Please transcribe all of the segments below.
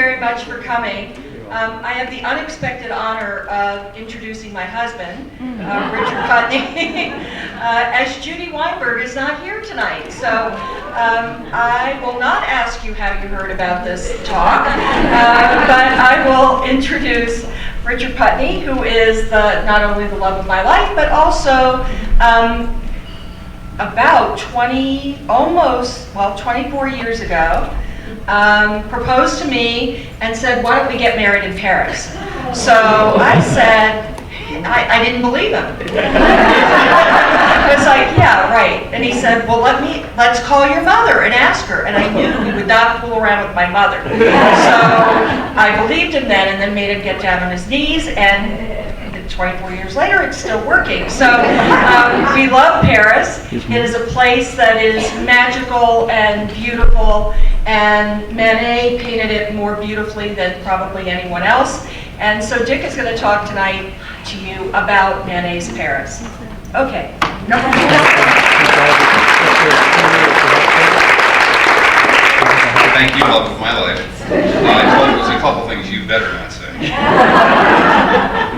very much for coming. I have the unexpected honor of introducing my husband, Richard Putney, as Judy Weinberg is not here tonight. So I will not ask you how you heard about this talk, but I will introduce Richard Putney, who is not only the love of my life, but also about 24 years ago, proposed to me and said, why don't we get married in Paris? So I said, I didn't believe him. I was like, yeah, right. And he said, well, let's call your mother and ask her. And I knew he would not fool around with my mother. So I believed him then, and then made him get down on his knees, and 24 years later, it's still working. So we love Paris. It is a place that is magical and beautiful, and Manet painted it more beautifully than probably anyone else. And so Dick is going to talk tonight to you about Manet's Paris. Okay. Thank you, love of my life. I told you there's a couple things you better not say.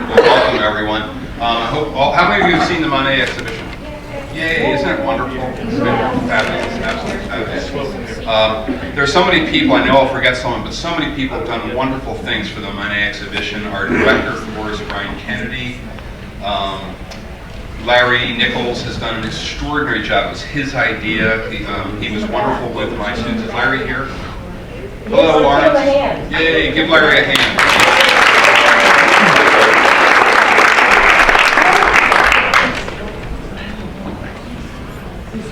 Well, welcome everyone. How many of you have seen the Manet exhibition? Yay, isn't it wonderful? It's been fabulous, absolutely fabulous. There are so many people, I know I'll forget someone, but so many people have done wonderful things for the Manet exhibition. Our director, of course, Brian Kennedy. Larry Nichols has done an extraordinary job. It was his idea. He was wonderful with my students. Is Larry here? Hello, Lawrence. Give him a hand. Yay, give Larry a hand.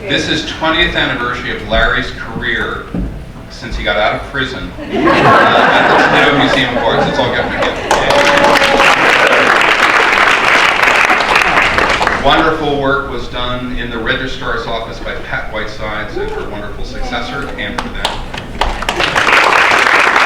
This is 20th anniversary of Larry's career since he got out of prison at the Toledo Museum of Art. Let's all give him a hand. Wonderful work was done in the registrar's office by Pat Whitesides and her wonderful successor, and for them.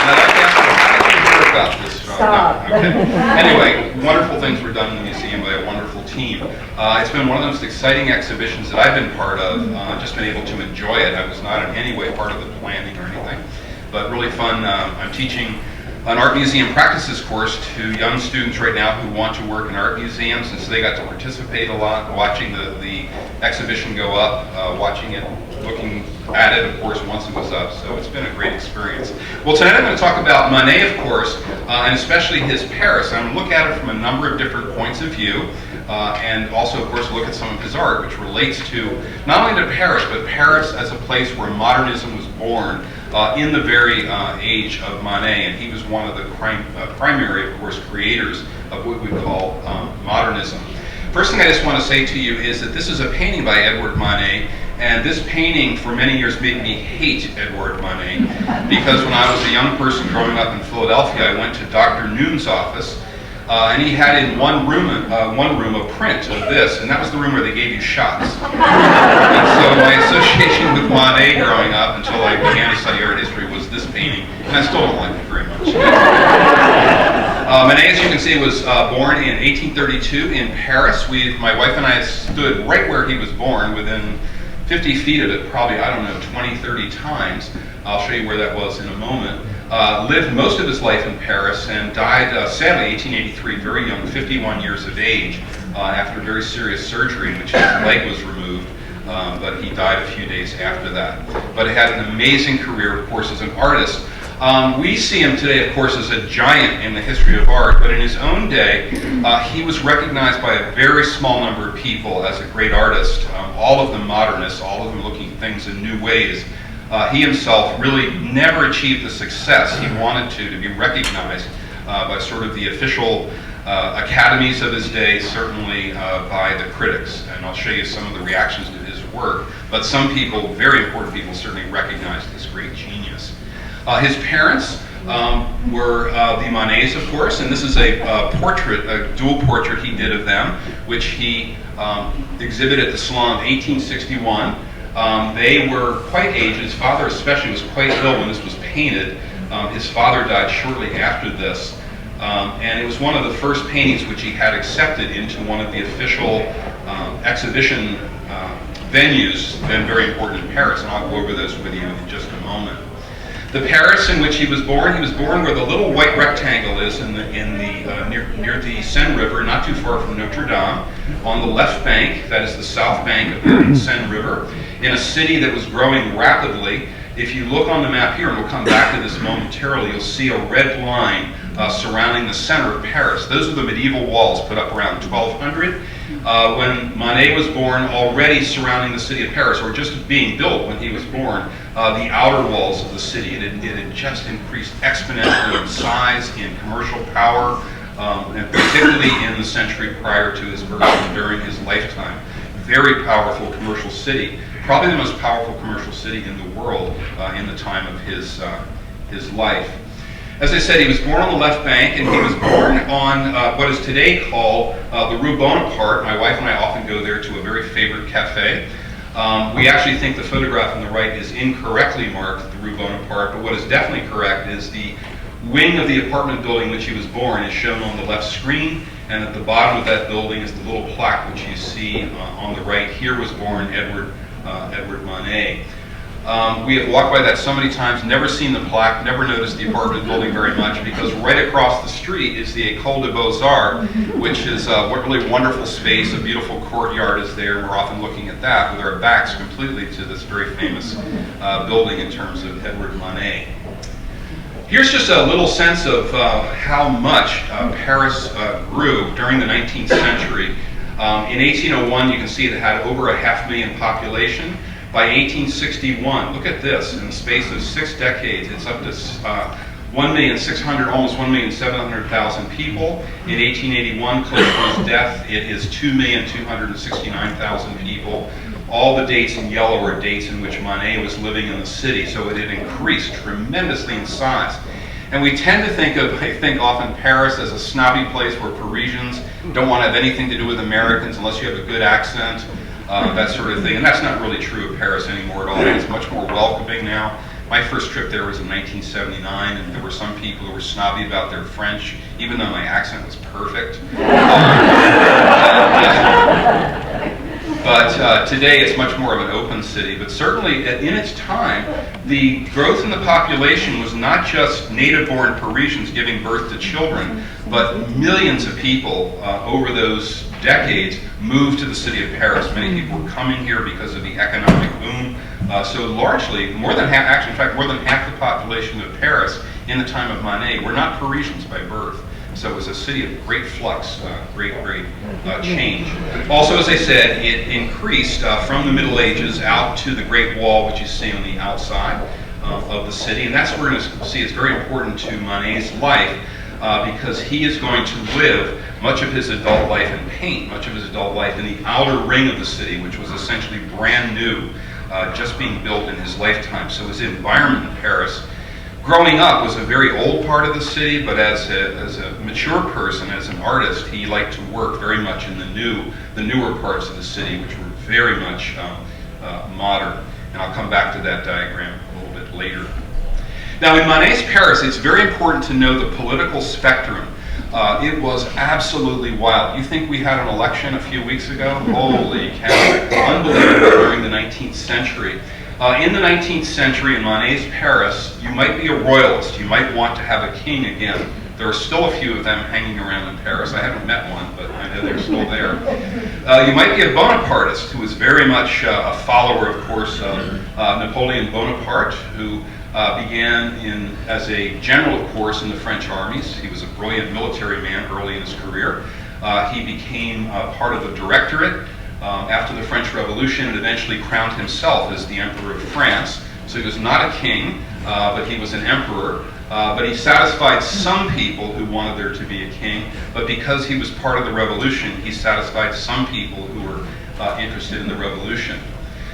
And I'd like to ask you, how did you hear about this? Stop. No, okay. Anyway, wonderful things were done in the museum by a wonderful team. It's been one of the most exciting exhibitions that I've been part of. I've just been able to enjoy it. I was not in any way part of the planning or anything, but really fun. I'm teaching an art museum practices course to young students right now who want to work in art museums, and so they got to participate a lot, watching the exhibition go up, watching it, looking at it, of course, once it was up, so it's been a great experience. Well, tonight I'm going to talk about Manet, of course, and especially his Paris. I'm going to look at it from a number of different points of view, and also, of course, look at some of his art, which relates to not only to Paris, but Paris as a place where modernism was born in the very age of Manet, and he was one of the primary, of course, creators of what we call modernism. First thing I just want to say to you is that this is a painting by Edouard Manet, and this painting for many years made me hate Edouard Manet, because when I was a young person growing up in Philadelphia, I went to Dr. Noon's office, and he had in one room a print of this, and that was the room where they gave you shots. And so my association with Manet growing up until I began to study art history was this painting, and I still don't like it very much. Manet, as you can see, was born in 1832 in Paris. My wife and I stood right where he was born, within 50 feet of it, probably, I don't know, 20, 30 times. I'll show you where that was in a moment. Lived most of his life in Paris and died, sadly, 1883, very young, 51 years of age, after very serious surgery in which his leg was removed, but he died a few days after that. But he had an amazing career, of course, as an artist. We see him today, of course, as a giant in the history of art, but in his own day, he was recognized by a very small number of people as a great artist, all of them modernists, all of them looking at things in new ways. He himself really never achieved the success he wanted to be recognized by sort of the official academies of his day, certainly by the critics. And I'll show you some of the reactions to his work. But some people, very important people, certainly recognized this great genius. His parents were the Manets, of course, and this is a portrait, a dual portrait he did of them, which he exhibited at the Salon in 1861. They were quite aged. His father especially was quite ill when this was painted. His father died shortly after this. And it was one of the first paintings which he had accepted into one of the official exhibition venues, then very important in Paris, and I'll go over those with you in just a moment. The Paris in which he was born where the little white rectangle is near the Seine River, not too far from Notre Dame, on the left bank, that is the south bank of the Seine River, in a city that was growing rapidly. If you look on the map here, and we'll come back to this momentarily, you'll see a red line surrounding the center of Paris. Those are the medieval walls put up around 1200. When Manet was born, already surrounding the city of Paris, or just being built when he was born, the outer walls of the city. It had just increased exponentially in size, in commercial power, and particularly in the century prior to his birth and during his lifetime. Very powerful commercial city, probably the most powerful commercial city in the world in the time of his life. As I said, he was born on the left bank, and he was born on what is today called the Rue Bonaparte. My wife and I often go there to a very favorite cafe. We actually think the photograph on the right is incorrectly marked the Rue Bonaparte, but what is definitely correct is the wing of the apartment building in which he was born is shown on the left screen, and at the bottom of that building is the little plaque which you see on the right. Here was born Edward Manet. We have walked by that so many times, never seen the plaque, never noticed the apartment building very much, because right across the street is the École des Beaux-Arts, which is a really wonderful space. A beautiful courtyard is there. We're often looking at that with our backs completely to this very famous building in terms of Edward Manet. Here's just a little sense of how much Paris grew during the 19th century. In 1801, you can see it had over 500,000 population. By 1861, look at this, in the space of 6 decades, it's up to 1,600,000, almost 1,700,000 people. In 1881, close to his death, it is 2,269,000 people. All the dates in yellow are dates in which Manet was living in the city, so it had increased tremendously in size. And we tend to think of, I think, often Paris as a snobby place where Parisians don't want to have anything to do with Americans unless you have a good accent. That sort of thing, and that's not really true of Paris anymore at all. It's much more welcoming now. My first trip there was in 1979, and there were some people who were snobby about their French, even though my accent was perfect. But today it's much more of an open city. But certainly in its time, the growth in the population was not just native-born Parisians giving birth to children, but millions of people over those decades moved to the city of Paris. Many people were coming here because of the economic boom. So largely, more than half, actually, in fact, more than half the population of Paris in the time of Manet were not Parisians by birth. So it was a city of great flux, great change. Also, as I said, it increased from the Middle Ages out to the Great Wall, which you see on the outside of the city. And that's what we're going to see is very important to Manet's life, because he is going to live much of his adult life and paint much of his adult life in the outer ring of the city, which was essentially brand new, just being built in his lifetime. So his environment in Paris, growing up, was a very old part of the city, but as a mature person, as an artist, he liked to work very much in the newer parts of the city, which were very much modern. And I'll come back to that diagram a little bit later. Now, in Manet's Paris, it's very important to know the political spectrum. It was absolutely wild. You think we had an election a few weeks ago? Holy cow. Unbelievable during the 19th century. In the 19th century in Manet's Paris, you might be a royalist. You might want to have a king again. There are still a few of them hanging around in Paris. I haven't met one, but I know they're still there. You might be a Bonapartist, who was very much a follower, of course, of Napoleon Bonaparte, who began as a general, of course, in the French armies. He was a brilliant military man early in his career. He became part of the Directorate after the French Revolution, and eventually crowned himself as the Emperor of France. So he was not a king, but he was an emperor. But he satisfied some people who wanted there to be a king, but because he was part of the revolution, he satisfied some people who were interested in the revolution.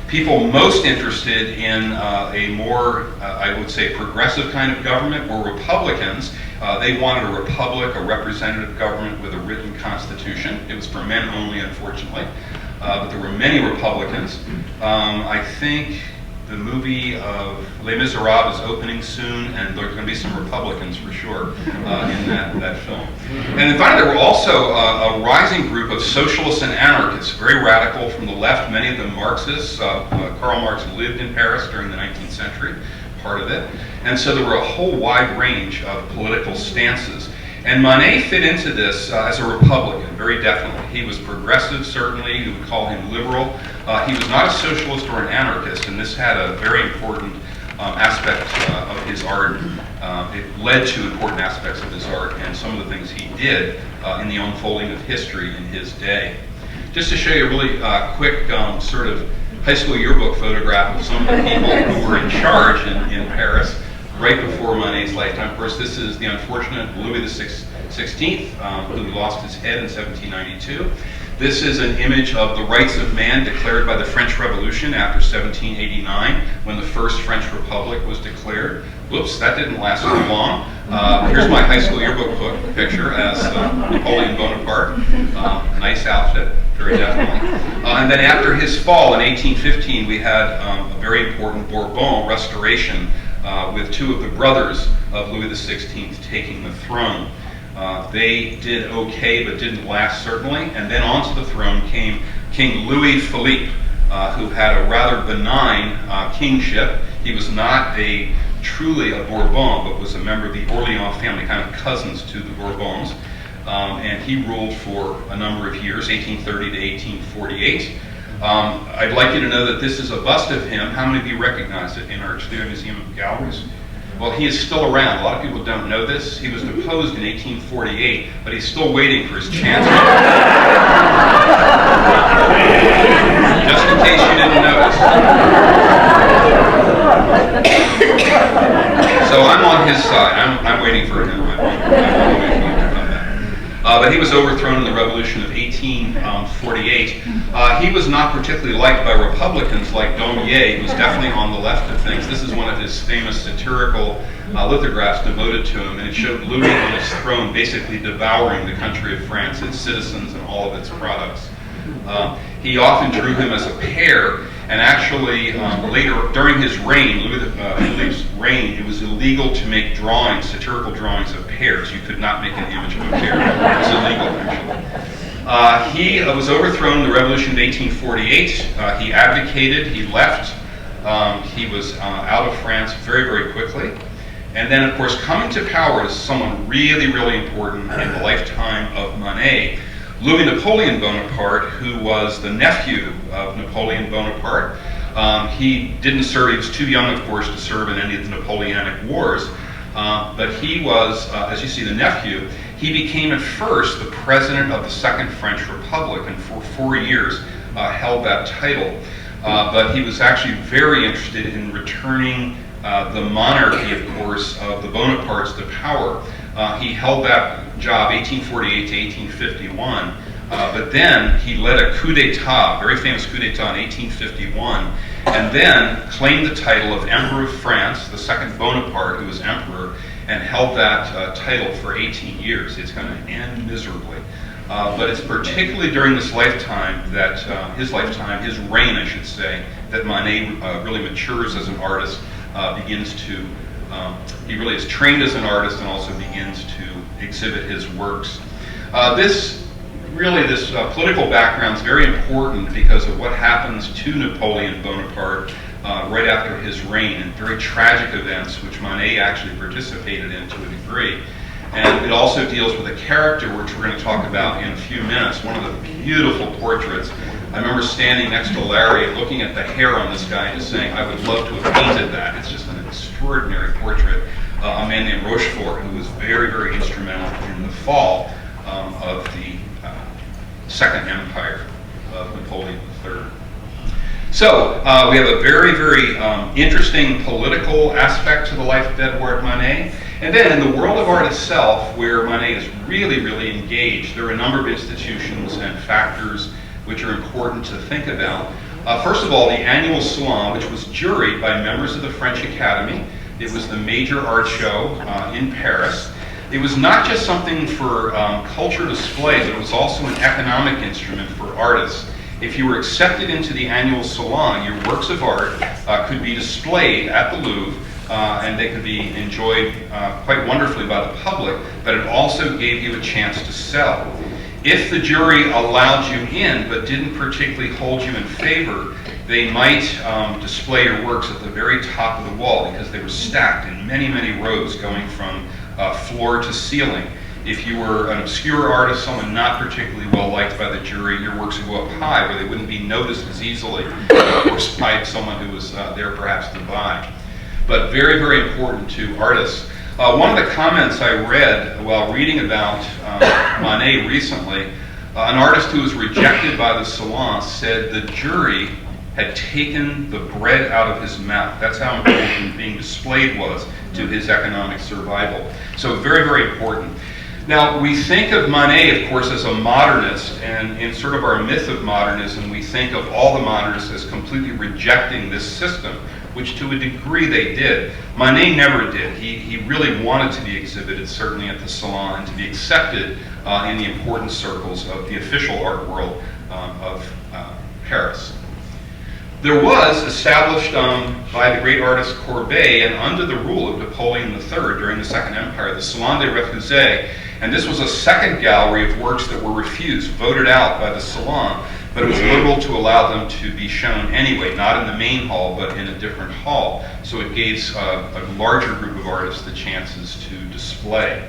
People most interested in a more, I would say, progressive kind of government were Republicans. They wanted a republic, a representative government with a written constitution. It was for men only, unfortunately. But there were many Republicans. I think the movie of Les Miserables is opening soon, and there's going to be some Republicans for sure in that film. And then finally, there were also a rising group of socialists and anarchists, very radical from the left, many of them Marxists. Karl Marx lived in Paris during the 19th century, part of it. And so there were a whole wide range of political stances. And Manet fit into this as a Republican, very definitely. He was progressive, certainly. You would call him liberal. He was not a socialist or an anarchist, and this had a very important aspect of his art. It led to important aspects of his art and some of the things he did in the unfolding of history in his day. Just to show you a really quick sort of high school yearbook photograph of some of the people who were in charge in Paris right before Manet's lifetime. Of course, this is the unfortunate Louis XVI, who lost his head in 1792. This is an image of the rights of man declared by the French Revolution after 1789, when the first French Republic was declared. Whoops, that didn't last too long. Here's my high school yearbook picture as Napoleon Bonaparte. Nice outfit, very definitely. And then after his fall in 1815, we had a very important Bourbon restoration with two of the brothers of Louis XVI taking the throne. They did okay, but didn't last certainly. And then onto the throne came King Louis Philippe, who had a rather benign kingship. He was not truly a Bourbon, but was a member of the Orleans family, kind of cousins to the Bourbons. And he ruled for a number of years, 1830 to 1848. I'd like you to know that this is a bust of him. How many of you recognize it in our Toledo Museum of Galleries? Well, he is still around. A lot of people don't know this. He was deposed in 1848, but he's still waiting for his chance. Just in case you didn't notice. So I'm on his side. I'm waiting for him. But he was overthrown in the Revolution of 1848. He was not particularly liked by Republicans like Daumier, who was definitely on the left of things. This is one of his famous satirical lithographs devoted to him, and it showed Louis on his throne basically devouring the country of France, its citizens, and all of its products. He often drew him as a pear, and actually later, during his reign, Louis Philippe's reign, it was illegal to make drawings, satirical drawings of pears. You could not make an image of a pear. It was illegal, actually. He was overthrown in the Revolution of 1848. He abdicated, he left. He was out of France very, very quickly. And then, of course, coming to power is someone really, really important in the lifetime of Manet. Louis Napoleon Bonaparte, who was the nephew of Napoleon Bonaparte. He didn't serve, he was too young, of course, to serve in any of the Napoleonic Wars. But he was, as you see, the nephew. He became at first the president of the Second French Republic, and for 4 years held that title. But he was actually very interested in returning the monarchy, of course, of the Bonapartes to power. He held that job 1848 to 1851, but then he led a coup d'etat, very famous coup d'etat in 1851, and then claimed the title of Emperor of France, the second Bonaparte who was emperor, and held that title for 18 years. It's going to end miserably. But it's particularly during this lifetime that, his reign, I should say, that Manet really matures as an artist, he really is trained as an artist and also begins to exhibit his works. This political background is very important because of what happens to Napoleon Bonaparte right after his reign, and very tragic events which Manet actually participated in to a degree. And it also deals with a character which we're going to talk about in a few minutes, one of the beautiful portraits. I remember standing next to Larry and looking at the hair on this guy and just saying, I would love to have painted that. It's just an extraordinary portrait. A man named Rochefort, who was very, very instrumental in the fall of the Second Empire of Napoleon III. So, we have a very, very interesting political aspect to the life of Edouard Manet. And then in the world of art itself, where Manet is really, really engaged, there are a number of institutions and factors which are important to think about. First of all, the annual Salon, which was juried by members of the French Academy. It was the major art show in Paris. It was not just something for culture display, but it was also an economic instrument for artists. If you were accepted into the annual Salon, your works of art could be displayed at the Louvre, and they could be enjoyed quite wonderfully by the public, but it also gave you a chance to sell. If the jury allowed you in, but didn't particularly hold you in favor, They might display your works at the very top of the wall because they were stacked in many, many rows going from floor to ceiling. If you were an obscure artist, someone not particularly well liked by the jury, your works would go up high where they wouldn't be noticed as easily, or by someone who was there perhaps to buy. But very, very important to artists. One of the comments I read while reading about Manet recently, an artist who was rejected by the Salon said the jury had taken the bread out of his mouth. That's how important being displayed was to his economic survival. So very, very important. Now, we think of Manet, of course, as a modernist, and in sort of our myth of modernism, we think of all the modernists as completely rejecting this system, which to a degree they did. Manet never did. He really wanted to be exhibited, certainly at the Salon, and to be accepted in the important circles of the official art world of Paris. There was established by the great artist Courbet and under the rule of Napoleon III during the Second Empire, the Salon des Refusés, and this was a second gallery of works that were refused, voted out by the Salon, but it was liberal to allow them to be shown anyway, not in the main hall, but in a different hall. So it gave a larger group of artists the chances to display.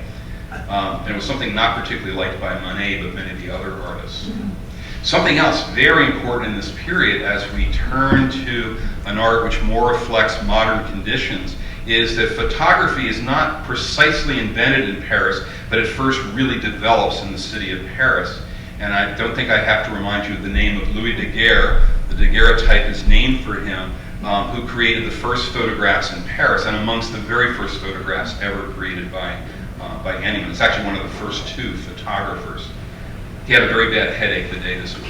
And it was something not particularly liked by Manet, but many of the other artists. Something else very important in this period as we turn to an art which more reflects modern conditions is that photography is not precisely invented in Paris, but it first really develops in the city of Paris. And I don't think I have to remind you of the name of Louis Daguerre. The daguerreotype is named for him, who created the first photographs in Paris, and amongst the very first photographs ever created by anyone. It's actually one of the first two photographers. He had a very bad headache the day this was.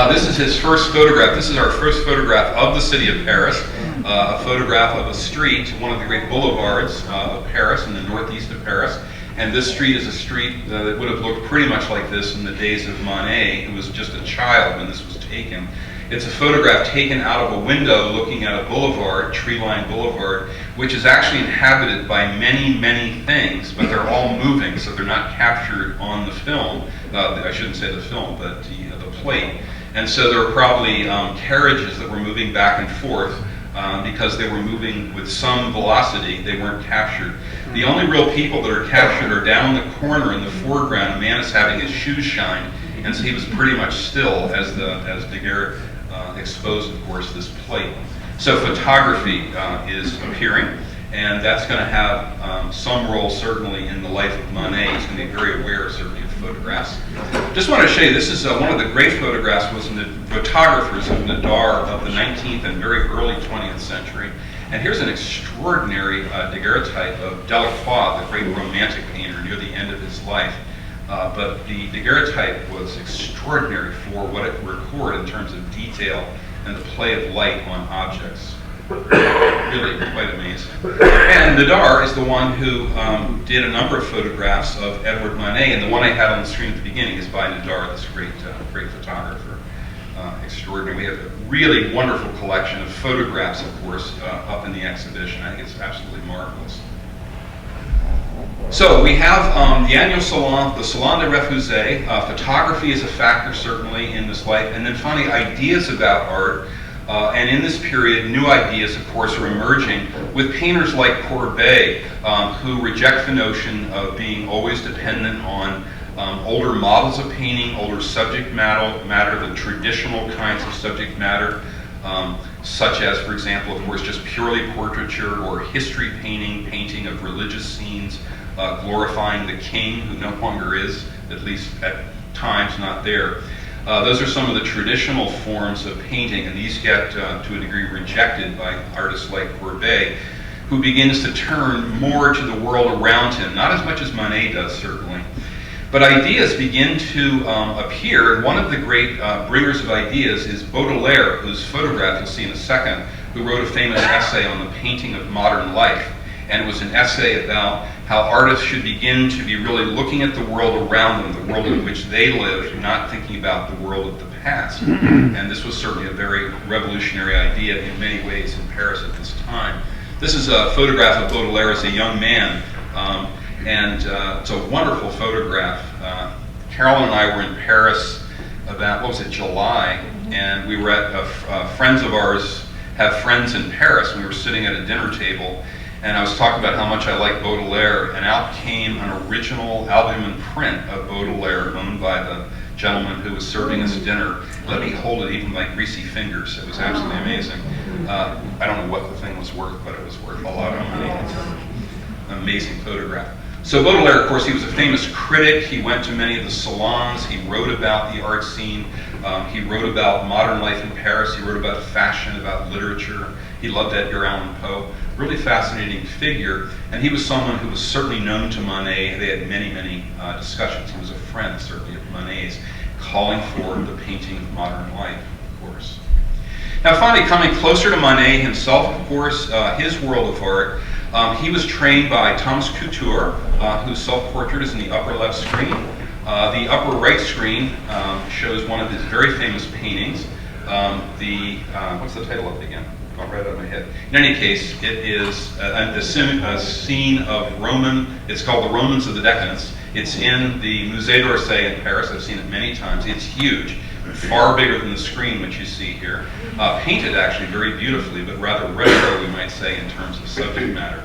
This is his first photograph. This is our first photograph of the city of Paris, a photograph of a street, one of the great boulevards of Paris, in the northeast of Paris. And this street is a street that would have looked pretty much like this in the days of Manet, who was just a child when this was taken. It's a photograph taken out of a window looking at a boulevard, tree-lined boulevard, which is actually inhabited by many, many things, but they're all moving, so they're not captured on the film. I shouldn't say the film, but the plate. And so there were probably carriages that were moving back and forth because they were moving with some velocity. They weren't captured. The only real people that are captured are down in the corner in the foreground. A man is having his shoes shined, and so he was pretty much still as Daguerre exposed, of course, this plate. So photography is appearing, and that's going to have some role certainly in the life of Manet. He's going to be very aware certainly of photographs. Just want to show you, this is one of the great photographs was in the photographers of Nadar of the 19th and very early 20th century. And here's an extraordinary daguerreotype of Delacroix, the great romantic painter near the end of his life. But the daguerreotype was extraordinary for what it recorded in terms of detail and the play of light on objects. Really quite amazing. And Nadar is the one who did a number of photographs of Edward Manet, and the one I had on the screen at the beginning is by Nadar, this great photographer. Extraordinary. We have a really wonderful collection of photographs, of course, up in the exhibition. I think it's absolutely marvelous. So we have the annual salon, the Salon des Refusés. Photography is a factor certainly in this life, and then finally ideas about art. And in this period, new ideas, of course, are emerging with painters like Courbet, who reject the notion of being always dependent on older models of painting, older subject matter, the traditional kinds of subject matter, such as, for example, of course, just purely portraiture or history painting of religious scenes, glorifying the king, who no longer is, at least at times, not there. Those are some of the traditional forms of painting, and these get, to a degree, rejected by artists like Courbet, who begins to turn more to the world around him, not as much as Manet does, certainly. But ideas begin to appear, and one of the great bringers of ideas is Baudelaire, whose photograph you'll see in a second, who wrote a famous essay on the painting of modern life. And it was an essay about how artists should begin to be really looking at the world around them, the world in which they lived, not thinking about the world of the past. And this was certainly a very revolutionary idea in many ways in Paris at this time. This is a photograph of Baudelaire as a young man. And it's a wonderful photograph. Carolyn and I were in Paris about, what was it, July, and we were at, friends of ours have friends in Paris, and we were sitting at a dinner table, and I was talking about how much I like Baudelaire, and out came an original albumen print of Baudelaire owned by the gentleman who was serving us dinner. Let me hold it even with my greasy fingers. It was absolutely amazing. I don't know what the thing was worth, but it was worth a lot of money. It's an amazing photograph. So Baudelaire, of course, he was a famous critic. He went to many of the salons. He wrote about the art scene. He wrote about modern life in Paris. He wrote about fashion, about literature. He loved Edgar Allan Poe. Really fascinating figure. And he was someone who was certainly known to Manet. They had many, many discussions. He was a friend, certainly, of Manet's, calling for the painting of modern life, of course. Now, finally, coming closer to Manet himself, of course, his world of art, he was trained by Thomas Couture, whose self-portrait is in the upper left screen. The upper right screen shows one of his very famous paintings. What's the title of it again? Gone right out of my head. In any case, it is a scene of Roman, it's called The Romans of the Decadence. It's in the Musée d'Orsay in Paris. I've seen it many times. It's huge, far bigger than the screen which you see here. Painted actually very beautifully, but rather retro, we might say, in terms of subject matter.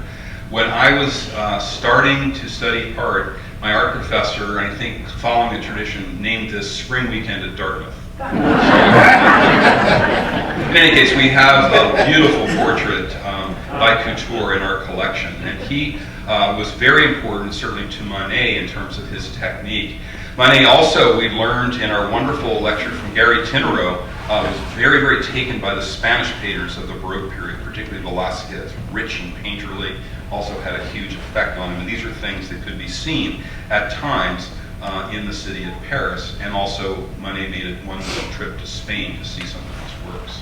When I was starting to study art, my art professor, I think following the tradition, named this Spring Weekend at Dartmouth. In any case, we have a beautiful portrait by Couture in our collection, and he was very important, certainly to Manet, in terms of his technique. Manet also, we learned in our wonderful lecture from Gary Tinnerow, was very, very taken by the Spanish painters of the Baroque period, particularly Velázquez, rich and painterly, also had a huge effect on him. And these are things that could be seen at times in the city of Paris. And also, Manet made it one little trip to Spain to see some of his works.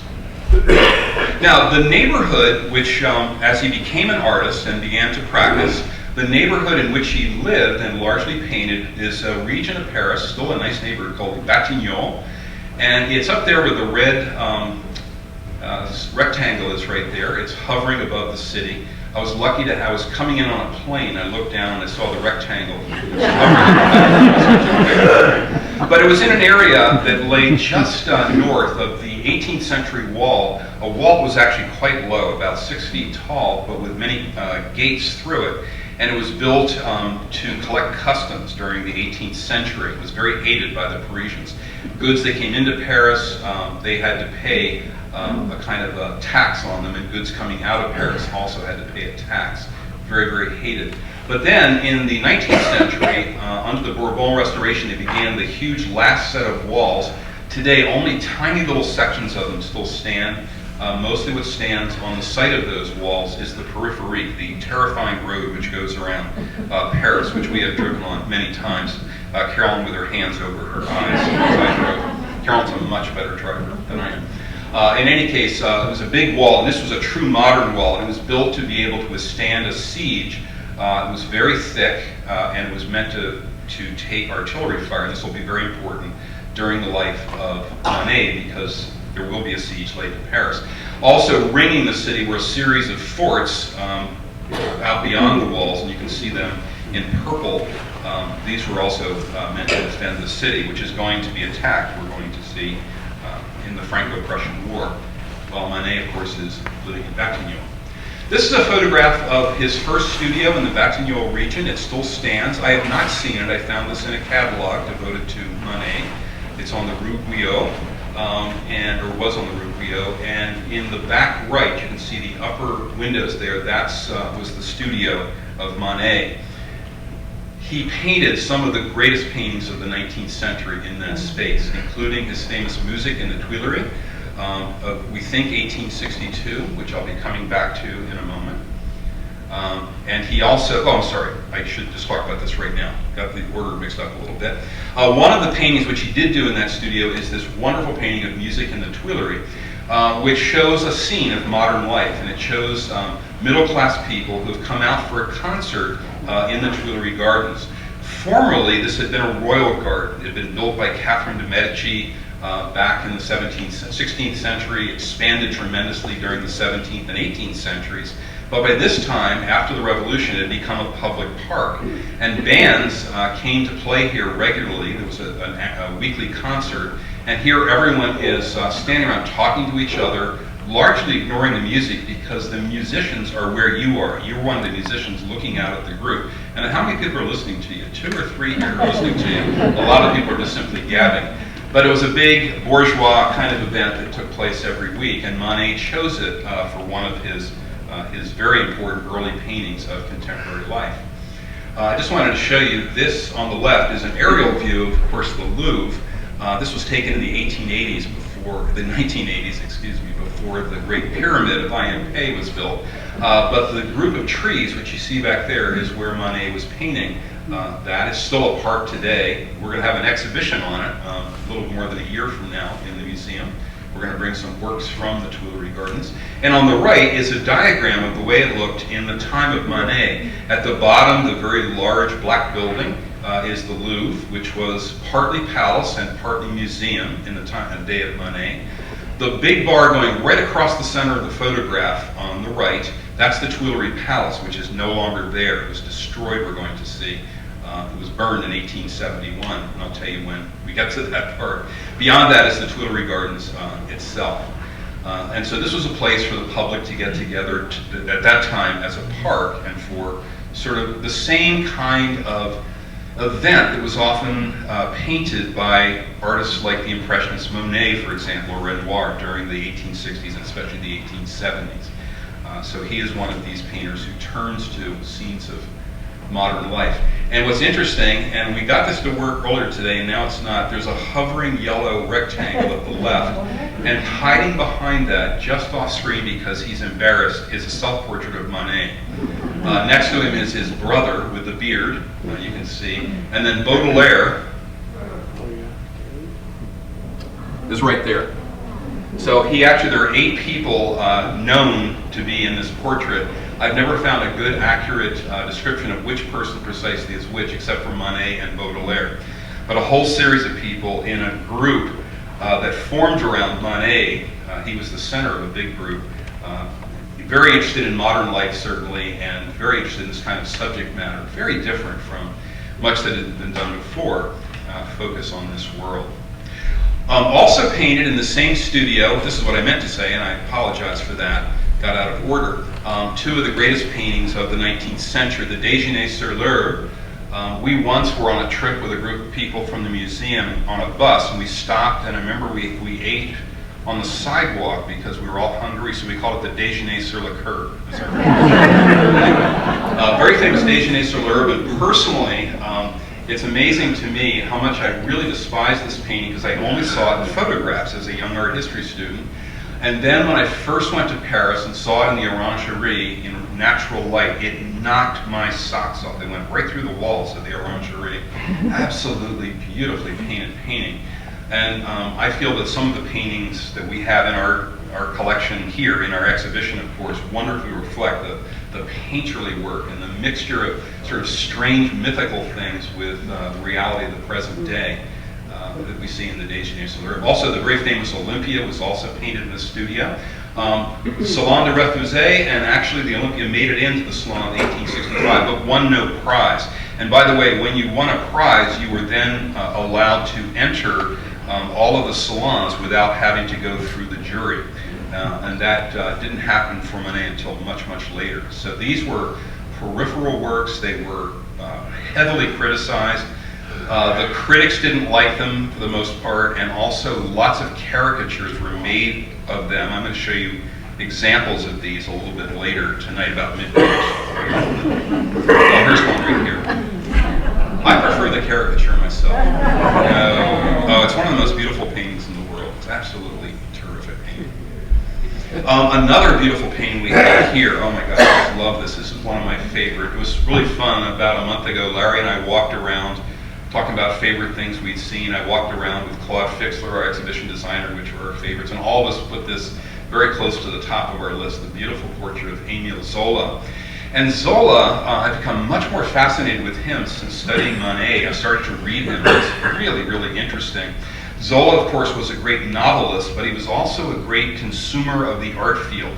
Now, the neighborhood, which, as he became an artist and began to practice, the neighborhood in which he lived and largely painted is a region of Paris, still a nice neighborhood called Batignolles. And it's up there where the red rectangle is right there. It's hovering above the city. I was lucky to, I was coming in on a plane. I looked down and I saw the rectangle. It was hovering. But it was in an area that lay just north of the 18th century wall. A wall that was actually quite low, about 6 feet tall, but with many gates through it. And it was built to collect customs during the 18th century. It was very hated by the Parisians. Goods that came into Paris, they had to pay a kind of a tax on them, and goods coming out of Paris also had to pay a tax. Very, very hated. But then in the 19th century, under the Bourbon Restoration, they began the huge last set of walls. Today, only tiny little sections of them still stand. Mostly what stands on the site of those walls is the periphery, the terrifying road which goes around Paris, which we have driven on many times. Carolyn with her hands over her eyes. Carolyn's a much better driver than I am. In any case, it was a big wall, and this was a true modern wall. It was built to be able to withstand a siege. It was very thick, and it was meant to take artillery fire. And this will be very important during the life of Manet, because there will be a siege laid in Paris. Also, ringing the city were a series of forts out beyond the walls, and you can see them in purple. These were also meant to defend the city, which is going to be attacked, we're going to see, in the Franco-Prussian War, while Manet, of course, is living in Batignolles. This is a photograph of his first studio in the Batignolles region. It still stands. I have not seen it. I found this in a catalog devoted to Manet. It's on the Rue Guyot, or was on the Rue Guyot, and in the back right, you can see the upper windows there. That's was the studio of Manet. He painted some of the greatest paintings of the 19th century in that space, including his famous Music in the Tuileries, of, we think, 1862, which I'll be coming back to in a moment. And he also, oh, I'm sorry, I should just talk about this right now. Got the order mixed up a little bit. One of the paintings which he did do in that studio is this wonderful painting of Music in the Tuileries, which shows a scene of modern life, and it shows middle-class people who have come out for a concert in the Tuileries Gardens. Formerly, this had been a royal garden. It had been built by Catherine de' Medici back in the 16th century, expanded tremendously during the 17th and 18th centuries. But by this time, after the revolution, it had become a public park. And bands came to play here regularly. There was a weekly concert. And here everyone is standing around talking to each other, largely ignoring the music because the musicians are where you are. You're one of the musicians looking out at the group. And how many people are listening to you? 2 or 3 here are listening to you. A lot of people are just simply gabbing. But it was a big bourgeois kind of event that took place every week, and Manet chose it for one of his very important early paintings of contemporary life. I just wanted to show you this on the left is an aerial view of course, the Louvre. This was taken in the 1980s, before the Great Pyramid of Ayampe was built. But the group of trees, which you see back there, is where Manet was painting. That is still a park today. We're going to have an exhibition on it a little more than a year from now in the museum. We're going to bring some works from the Tuileries Gardens. And on the right is a diagram of the way it looked in the time of Manet. At the bottom, the very large black building is the Louvre, which was partly palace and partly museum in the day of Manet. The big bar going right across the center of the photograph on the right, that's the Tuileries Palace, which is no longer there. It was destroyed, we're going to see. It was burned in 1871, and I'll tell you when we get to that part. Beyond that is the Tuileries Gardens itself. And so this was a place for the public to get together at that time as a park, and for sort of the same kind of event that was often painted by artists like the Impressionists, Monet, for example, or Renoir during the 1860s and especially the 1870s. So he is one of these painters who turns to scenes of modern life. And what's interesting, and we got this to work earlier today, and now it's not, there's a hovering yellow rectangle at the left, and hiding behind that, just off screen because he's embarrassed, is a self-portrait of Manet. Next to him is his brother with the beard, you can see, and then Baudelaire is right there. So he actually, there are 8 people known to be in this portrait. I've never found a good, accurate description of which person precisely is which, except for Manet and Baudelaire. But a whole series of people in a group that formed around Manet. He was the center of a big group. Very interested in modern life, certainly, and very interested in this kind of subject matter. Very different from much that had been done before, focus on this world. Also painted in the same studio, this is what I meant to say, and I apologize for that, got out of order, 2 of the greatest paintings of the 19th century, the Déjeuner sur l'Herbe. We once were on a trip with a group of people from the museum on a bus, and we stopped, and I remember we ate on the sidewalk because we were all hungry, so we called it the Déjeuner sur la Curb. Very famous Déjeuner sur l'Herbe, and personally, it's amazing to me how much I really despise this painting because I only saw it in photographs as a young art history student. And then when I first went to Paris and saw it in the Orangerie in natural light, it knocked my socks off. They went right through the walls of the Orangerie. Absolutely beautifully painted painting. And I feel that some of the paintings that we have in our collection here, in our exhibition, of course, wonderfully reflect the painterly work and the mixture of sort of strange mythical things with the reality of the present day that we see in the Déjeuner sur l'Herbe. Also, the very famous Olympia was also painted in the studio. Salon de Refuset, and actually the Olympia made it into the Salon in 1865, but won no prize. And by the way, when you won a prize, you were then allowed to enter all of the salons without having to go through the jury. And that didn't happen for Manet until much, much later. So these were peripheral works. They were heavily criticized. The critics didn't like them for the most part, and also lots of caricatures were made of them. I'm going to show you examples of these a little bit later tonight, about midnight. Oh, here's one right here. I prefer the caricature myself. Oh, it's one of the most beautiful paintings in the world. It's absolutely terrific painting. Another beautiful painting we have here. Oh my gosh, I love this. This is one of my favorite. It was really fun. About a month ago, Larry and I walked around talking about favorite things we'd seen. I walked around with Claude Fixler, our exhibition designer, which were our favorites, and all of us put this very close to the top of our list, the beautiful portrait of Émile Zola. And Zola, I've become much more fascinated with him since studying Manet. I started to read him. It's really, really interesting. Zola, of course, was a great novelist, but he was also a great consumer of the art field.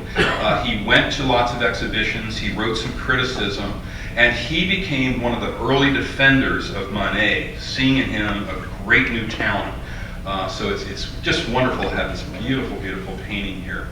He went to lots of exhibitions, he wrote some criticism, and he became one of the early defenders of Manet, seeing in him a great new talent. So it's just wonderful to have this beautiful, beautiful painting here.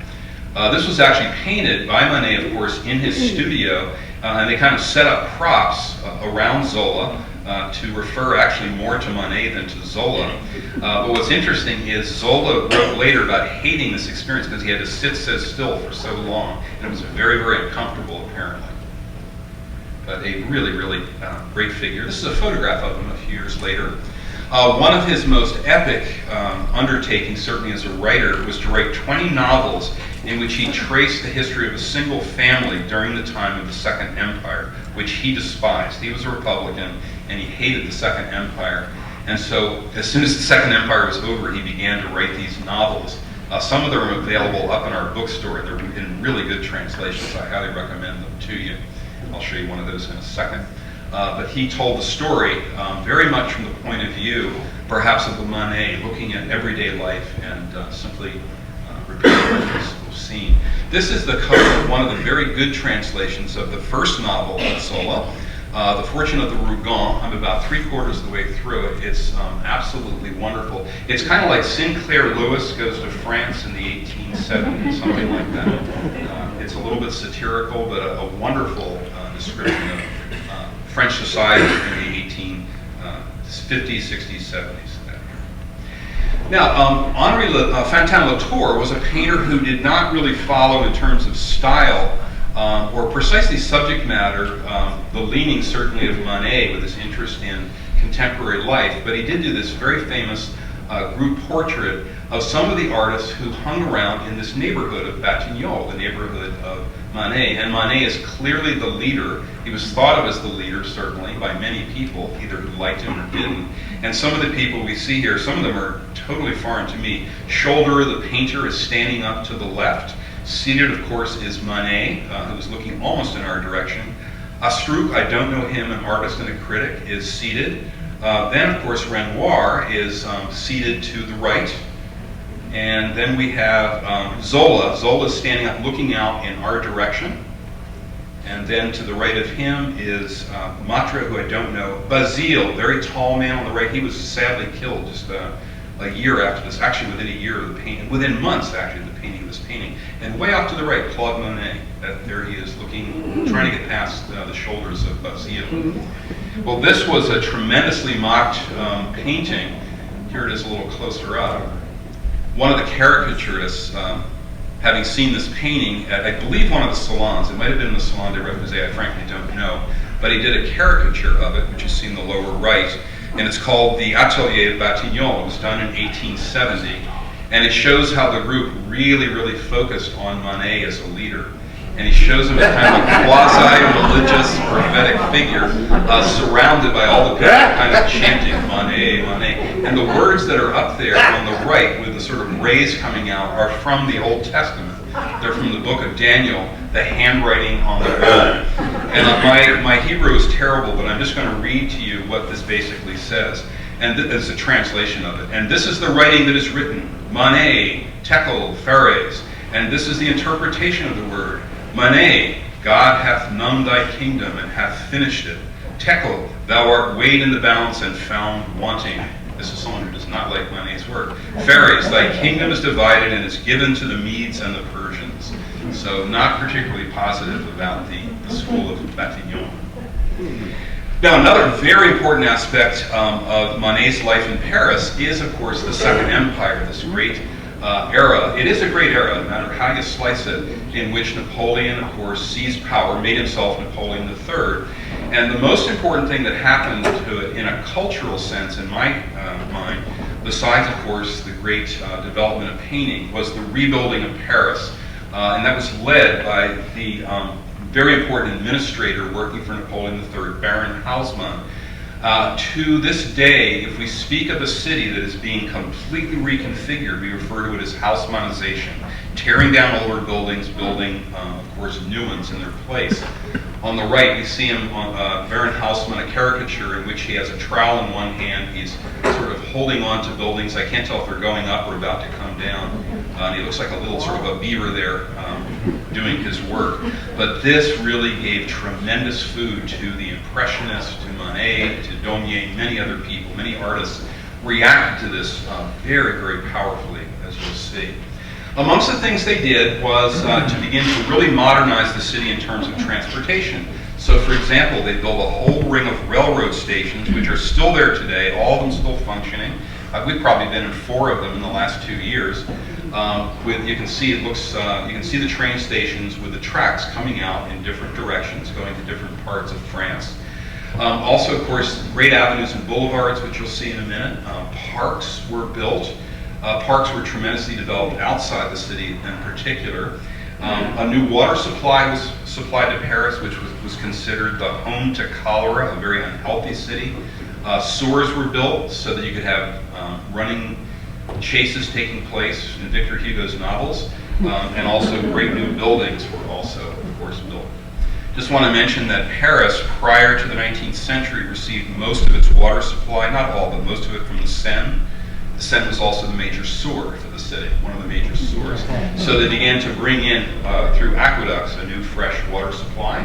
This was actually painted by Manet, of course, in his studio, and they kind of set up props around Zola to refer actually more to Manet than to Zola. But what's interesting is Zola wrote later about hating this experience because he had to sit so still for so long, and it was very, very uncomfortable, apparently. But a really, really great figure. This is a photograph of him a few years later. One of his most epic undertakings, certainly as a writer, was to write 20 novels in which he traced the history of a single family during the time of the Second Empire, which he despised. He was a Republican, and he hated the Second Empire. And so, as soon as the Second Empire was over, he began to write these novels. Some of them are available up in our bookstore. They're in really good translations. I highly recommend them to you. I'll show you one of those in a second. But he told the story very much from the point of view, perhaps of the Manet, looking at everyday life and simply repeating what was seen. This is the cover of one of the very good translations of the first novel of Zola, The Fortune of the Rougon. I'm about 3/4 of the way through it. It's absolutely wonderful. It's kind of like Sinclair Lewis goes to France in the 1870s, something like that. It's a little bit satirical, but a wonderful description of French society in the 1850s, 60s, 70s. Now, Henri Fantin-Latour was a painter who did not really follow in terms of style or precisely subject matter, the leaning certainly of Manet with his interest in contemporary life, but he did do this very famous group portrait of some of the artists who hung around in this neighborhood of Batignolles, the neighborhood of Manet. And Manet is clearly the leader. He was thought of as the leader, certainly, by many people, either who liked him or didn't. And some of the people we see here, some of them are totally foreign to me. Shoulder, the painter, is standing up to the left. Seated, of course, is Manet, who is looking almost in our direction. Astruc, I don't know him, an artist and a critic, is seated. Then, of course, Renoir is seated to the right. And then we have Zola. Zola is standing up, looking out in our direction. And then to the right of him is Matre, who I don't know. Basile, very tall man on the right. He was sadly killed just a year after this, actually within a year of the painting, within months actually of the painting he was painting. And way off to the right, Claude Monet. There he is looking, trying to get past the shoulders of Basile. Well, this was a tremendously mocked painting. Here it is a little closer up. One of the caricaturists, having seen this painting at, I believe, one of the salons, it might have been the Salon des Refugiés, I frankly don't know, but he did a caricature of it, which is seen in the lower right, and it's called The Atelier of Batignolles. It was done in 1870, and it shows how the group really, really focused on Manet as a leader. And he shows him as kind of a quasi-religious, prophetic figure, surrounded by all the people kind of chanting, Manet, Manet. And the words that are up there on the right, with the sort of rays coming out, are from the Old Testament. They're from the book of Daniel, the handwriting on the wall. And my Hebrew is terrible, but I'm just going to read to you what this basically says. And this is a translation of it. And this is the writing that is written, Manet, Tekel, Phares. And this is the interpretation of the word. Manet, God hath numbed thy kingdom and hath finished it. Tekel, thou art weighed in the balance and found wanting. This is someone who does not like Manet's work. Phares, thy kingdom is divided and is given to the Medes and the Persians. So not particularly positive about the school of Batignolles. Now, another very important aspect of Manet's life in Paris is, of course, the Second Empire, this great era. It is a great era, no matter how you slice it, in which Napoleon, of course, seized power, made himself Napoleon III. And the most important thing that happened to it in a cultural sense, in my mind, besides, of course, the great development of painting, was the rebuilding of Paris. And that was led by the very important administrator working for Napoleon III, Baron Haussmann. To this day, if we speak of a city that is being completely reconfigured, we refer to it as Haussmannization, tearing down older buildings, building, of course, new ones in their place. On the right, we see him, Baron Haussmann, a caricature in which he has a trowel in one hand, he's sort of holding on to buildings. I can't tell if they're going up or about to come down. And he looks like a little sort of a beaver there doing his work. But this really gave tremendous food to the Impressionists, to Manet, to Daumier, many other people, many artists reacted to this very, very powerfully, as you'll see. Amongst the things they did was to begin to really modernize the city in terms of transportation. So, for example, they built a whole ring of railroad stations, which are still there today, all of them still functioning. We've probably been in 4 of them in the last 2 years. You can see you can see the train stations with the tracks coming out in different directions, going to different parts of France. Also, of course, great avenues and boulevards, which you'll see in a minute. Parks were built. Parks were tremendously developed outside the city in particular. A new water supply was supplied to Paris, which was considered the home to cholera, a very unhealthy city. Sewers were built so that you could have running chases taking place in Victor Hugo's novels, and also great new buildings were also, of course, built. Just want to mention that Paris, prior to the 19th century, received most of its water supply, not all, but most of it from the Seine. The Seine was also the major sewer for the city, one of the major sewers. So they began to bring in, through aqueducts, a new fresh water supply.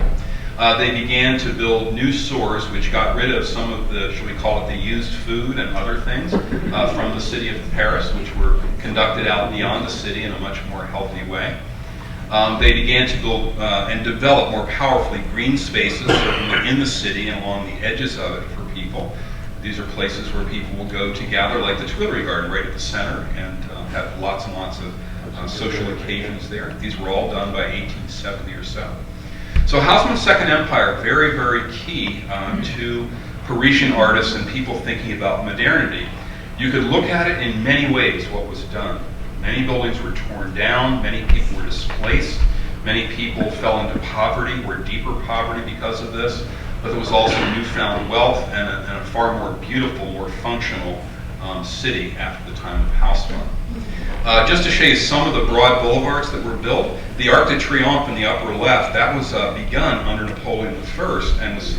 They began to build new sewers, which got rid of some of the, shall we call it, the used food and other things from the city of Paris, which were conducted out beyond the city in a much more healthy way. They began to build and develop more powerfully green spaces, certainly in the city and along the edges of it for people. These are places where people will go to gather, like the Tuileries garden right at the center, and have lots and lots of social occasions there. These were all done by 1870 or so. So Haussmann's Second Empire, very, very key to Parisian artists and people thinking about modernity. You could look at it in many ways, what was done. Many buildings were torn down, many people were displaced, many people fell into poverty or deeper poverty because of this, but there was also newfound wealth and a far more beautiful, more functional city after the time of Haussmann. Just to show you some of the broad boulevards that were built, the Arc de Triomphe in the upper left, that was begun under Napoleon I and was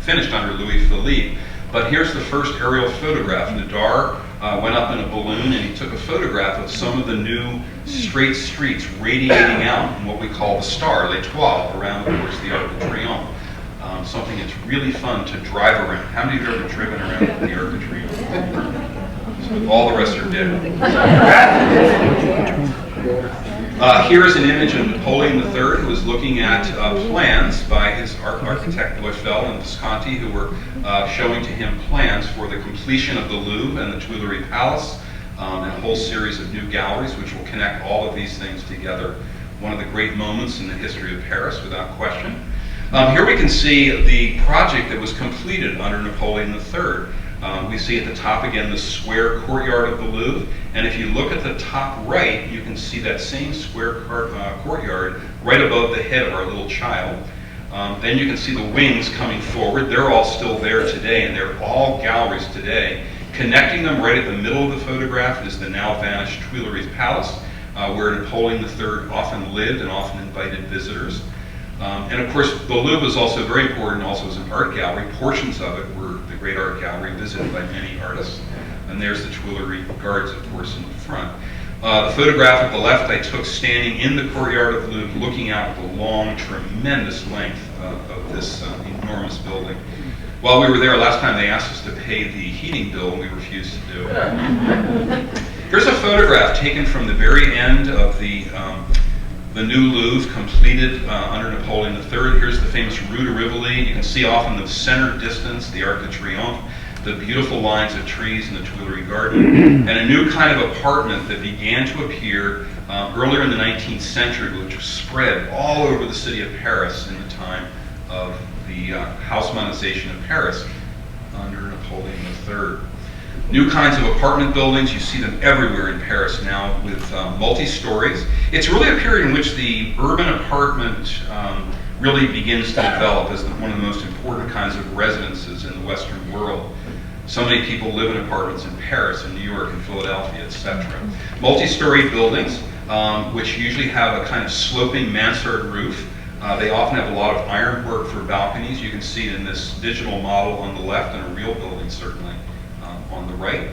finished under Louis Philippe. But here's the first aerial photograph. Nadar went up in a balloon and he took a photograph of some of the new straight streets radiating out in what we call the star, l'étoile, around, of course, the Arc de Triomphe. Something that's really fun to drive around. How many of you have ever driven around the Arc de Triomphe? So all the rest are dead. Here is an image of Napoleon III, who was looking at plans by his architect Bleufeldt and Visconti, who were showing to him plans for the completion of the Louvre and the Tuileries Palace, and a whole series of new galleries which will connect all of these things together. One of the great moments in the history of Paris, without question. Here we can see the project that was completed under Napoleon III. We see at the top again the square courtyard of the Louvre, and if you look at the top right, you can see that same square courtyard right above the head of our little child. Then you can see the wings coming forward. They're all still there today, and they're all galleries today. Connecting them right at the middle of the photograph is the now vanished Tuileries Palace, where Napoleon III often lived and often invited visitors. And of course, the Louvre is also very important, also as an art gallery. Portions of it were the great art gallery visited by many artists. And there's the Tuileries guards, of course, in the front. The photograph at the left I took standing in the courtyard of the Louvre, looking out at the long, tremendous length of this enormous building. While we were there last time, they asked us to pay the heating bill, and we refused to do it. Here's a photograph taken from the very end of the new Louvre, completed under Napoleon III. Here's the famous Rue de Rivoli. You can see off in the center distance the Arc de Triomphe, the beautiful lines of trees in the Tuileries garden, and a new kind of apartment that began to appear earlier in the 19th century, which was spread all over the city of Paris in the time of the Haussmannization of Paris under Napoleon III. New kinds of apartment buildings, you see them everywhere in Paris now with multi-stories. It's really a period in which the urban apartment really begins to develop as one of the most important kinds of residences in the Western world. So many people live in apartments in Paris, in New York, and Philadelphia, etc. Multi-story buildings, which usually have a kind of sloping mansard roof. They often have a lot of ironwork for balconies. You can see it in this digital model on the left, and a real building certainly on the right.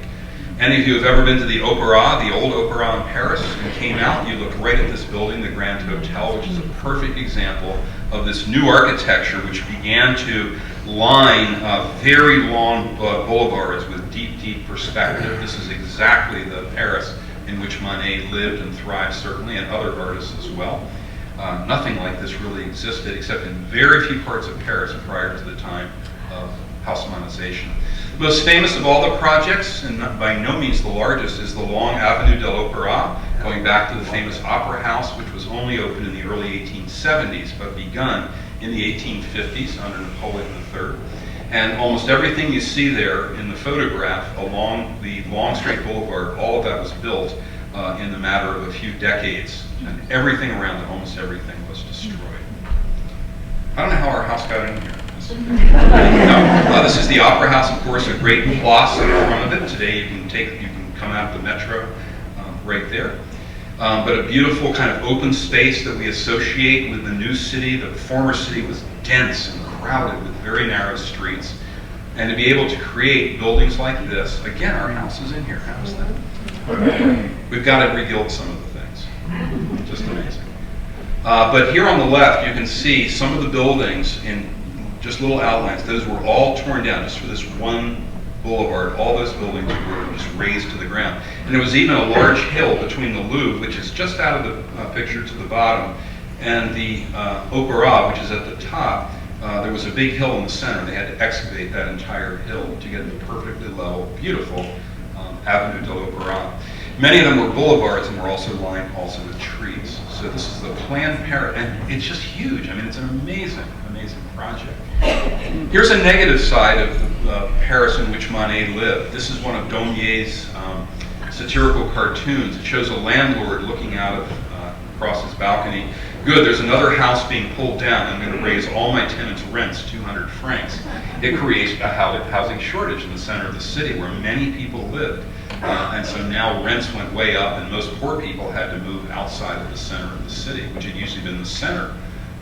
Any of you have ever been to the Opera, the old Opera in Paris, and came out, you look right at this building, the Grand Hotel, which is a perfect example of this new architecture which began to line very long boulevards with deep, deep perspective. This is exactly the Paris in which Manet lived and thrived, certainly, and other artists as well. Nothing like this really existed except in very few parts of Paris prior to the time of Haussmannization. Most famous of all the projects, and by no means the largest, is the long Avenue de l'Opéra, going back to the famous Opera House, which was only opened in the early 1870s, but begun in the 1850s under Napoleon III. And almost everything you see there in the photograph along the long straight boulevard, all of that was built in the matter of a few decades, and everything around it, almost everything, was destroyed. I don't know how our house got in here. This is the Opera House, of course, a great place in front of it. Today you can come out of the metro right there. But a beautiful kind of open space that we associate with the new city. The former city was dense and crowded with very narrow streets. And to be able to create buildings like this, again, our house is in here. How's that? We've got to rebuild some of the things. Just amazing. But here on the left, you can see some of the buildings in just little outlines. Those were all torn down just for this one boulevard. All those buildings were just razed to the ground. And there was even a large hill between the Louvre, which is just out of the picture to the bottom, and the Opera, which is at the top. There was a big hill in the center. They had to excavate that entire hill to get the perfectly level, beautiful Avenue de l'Opéra. Many of them were boulevards and were also lined with trees. So this is the planned Paris, and it's just huge. I mean, it's an amazing, amazing project. Here's a negative side of the Paris in which Manet lived. This is one of Daumier's satirical cartoons. It shows a landlord looking out of across his balcony. Good, there's another house being pulled down. I'm going to raise all my tenants' rents 200 francs. It creates a housing shortage in the center of the city where many people lived. And so now rents went way up, and most poor people had to move outside of the center of the city, which had usually been the center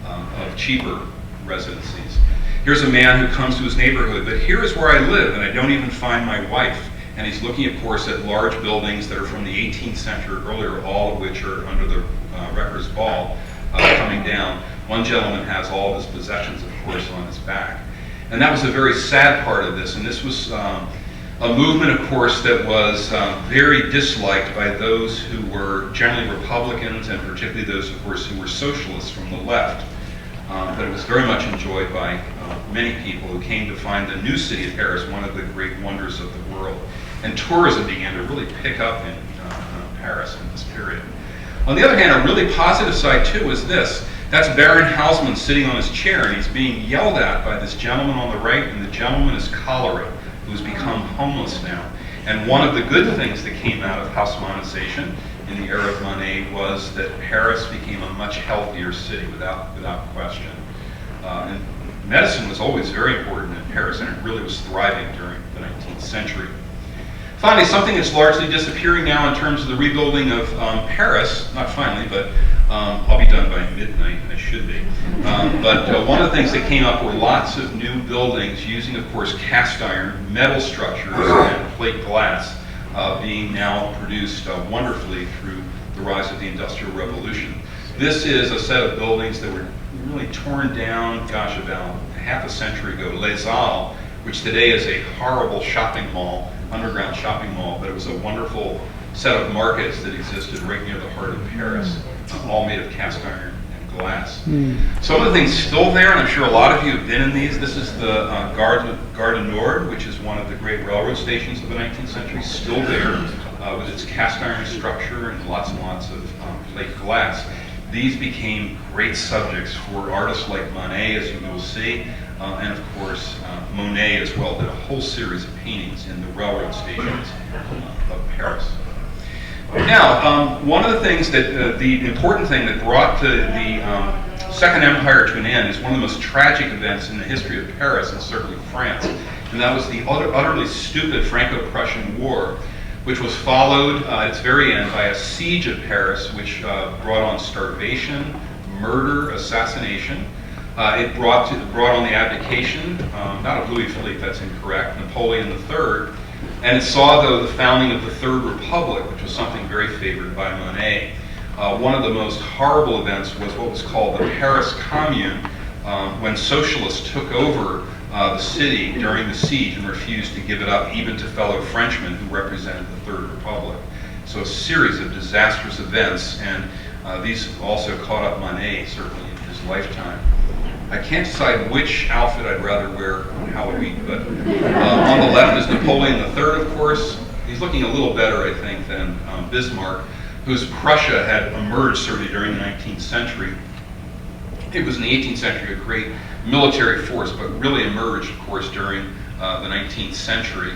of cheaper residencies. Here's a man who comes to his neighborhood, but here is where I live, and I don't even find my wife. And he's looking, of course, at large buildings that are from the 18th century or earlier, all of which are under the Wrecker's Ball coming down. One gentleman has all of his possessions, of course, on his back. And that was a very sad part of this, and this was a movement, of course, that was very disliked by those who were generally Republicans, and particularly those, of course, who were socialists from the left. But it was very much enjoyed by many people who came to find the new city of Paris one of the great wonders of the world. And tourism began to really pick up in Paris in this period. On the other hand, a really positive side, too, is this. That's Baron Haussmann sitting on his chair, and he's being yelled at by this gentleman on the right, and the gentleman is cholera, who's become homeless now. And one of the good things that came out of Haussmannization in the era of Manet was that Paris became a much healthier city, without question. And medicine was always very important in Paris, and it really was thriving during the 19th century. Finally, something that's largely disappearing now in terms of the rebuilding of Paris, not finally, but I'll be done by midnight, I should be. But one of the things that came up were lots of new buildings using, of course, cast iron, metal structures, and plate glass being now produced wonderfully through the rise of the Industrial Revolution. This is a set of buildings that were really torn down, gosh, about half a century ago. Les Halles, which today is a horrible shopping mall, underground shopping mall, but it was a wonderful set of markets that existed right near the heart of Paris, all made of cast iron and glass. Some of the things still there, and I'm sure a lot of you have been in these. This is the Gare du Nord, which is one of the great railroad stations of the 19th century, still there with its cast iron structure and lots of plate glass. These became great subjects for artists like Manet, as you will see, and of course Monet as well did a whole series of paintings in the railroad stations of Paris. Now, one of the things that, the important thing that brought the Second Empire to an end is one of the most tragic events in the history of Paris and certainly France, and that was the utterly stupid Franco-Prussian War, which was followed at its very end by a siege of Paris, which brought on starvation, murder, assassination. It brought on the abdication, not of Louis Philippe, that's incorrect, Napoleon III, And it saw, though, the founding of the Third Republic, which was something very favored by Manet. One of the most horrible events was what was called the Paris Commune, when socialists took over the city during the siege and refused to give it up even to fellow Frenchmen who represented the Third Republic. So a series of disastrous events, and these also caught up Manet, certainly in his lifetime. I can't decide which outfit I'd rather wear on Halloween, but on the left is Napoleon III, of course. He's looking a little better, I think, than Bismarck, whose Prussia had emerged certainly during the 19th century. It was in the 18th century a great military force, but really emerged, of course, during the 19th century.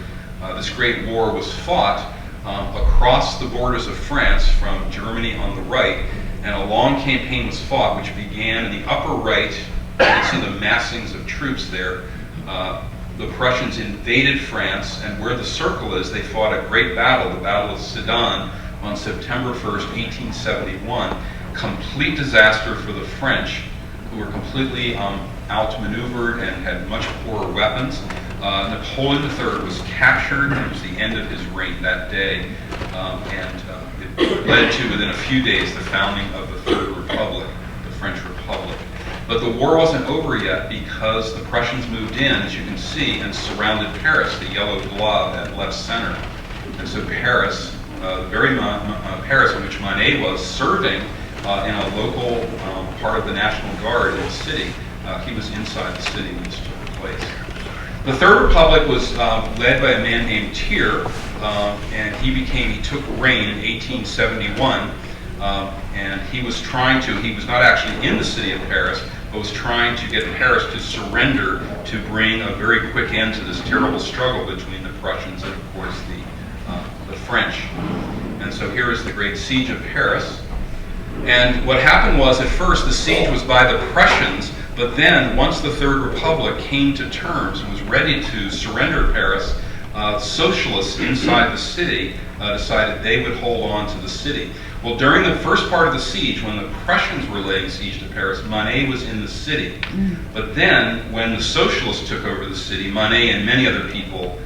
This great war was fought across the borders of France from Germany on the right, and a long campaign was fought which began in the upper right. You can see the massings of troops there. The Prussians invaded France, and where the circle is, they fought a great battle, the Battle of Sedan, on September 1st, 1871. Complete disaster for the French, who were completely outmaneuvered and had much poorer weapons. Napoleon III was captured, and it was the end of his reign that day, and it led to, within a few days, the founding of the Third Republic, the French Republic. But the war wasn't over yet, because the Prussians moved in, as you can see, and surrounded Paris, the yellow blob at left center. And so Paris, the very Paris in which Manet was serving in a local part of the National Guard in the city, he was inside the city when this took place. The Third Republic was led by a man named Thiers, and he took reign in 1871, and he was not actually in the city of Paris, but was trying to get Paris to surrender to bring a very quick end to this terrible struggle between the Prussians and, of course, the French. And so here is the great siege of Paris. And what happened was, at first, the siege was by the Prussians, but then, once the Third Republic came to terms and was ready to surrender Paris, socialists inside the city decided they would hold on to the city. Well, during the first part of the siege, when the Prussians were laying siege to Paris, Manet was in the city. But then, when the socialists took over the city, Manet and many other people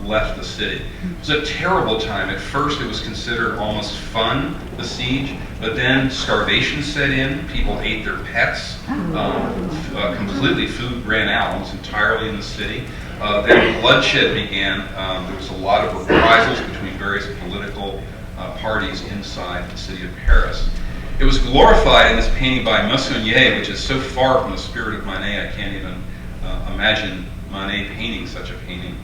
left the city. It was a terrible time. At first, it was considered almost fun, the siege, but then starvation set in. People ate their pets. Completely, food ran out almost entirely in the city. Then bloodshed began. There was a lot of reprisals between various political parties inside the city of Paris. It was glorified in this painting by Meissonier, which is so far from the spirit of Manet, I can't even imagine Manet painting such a painting.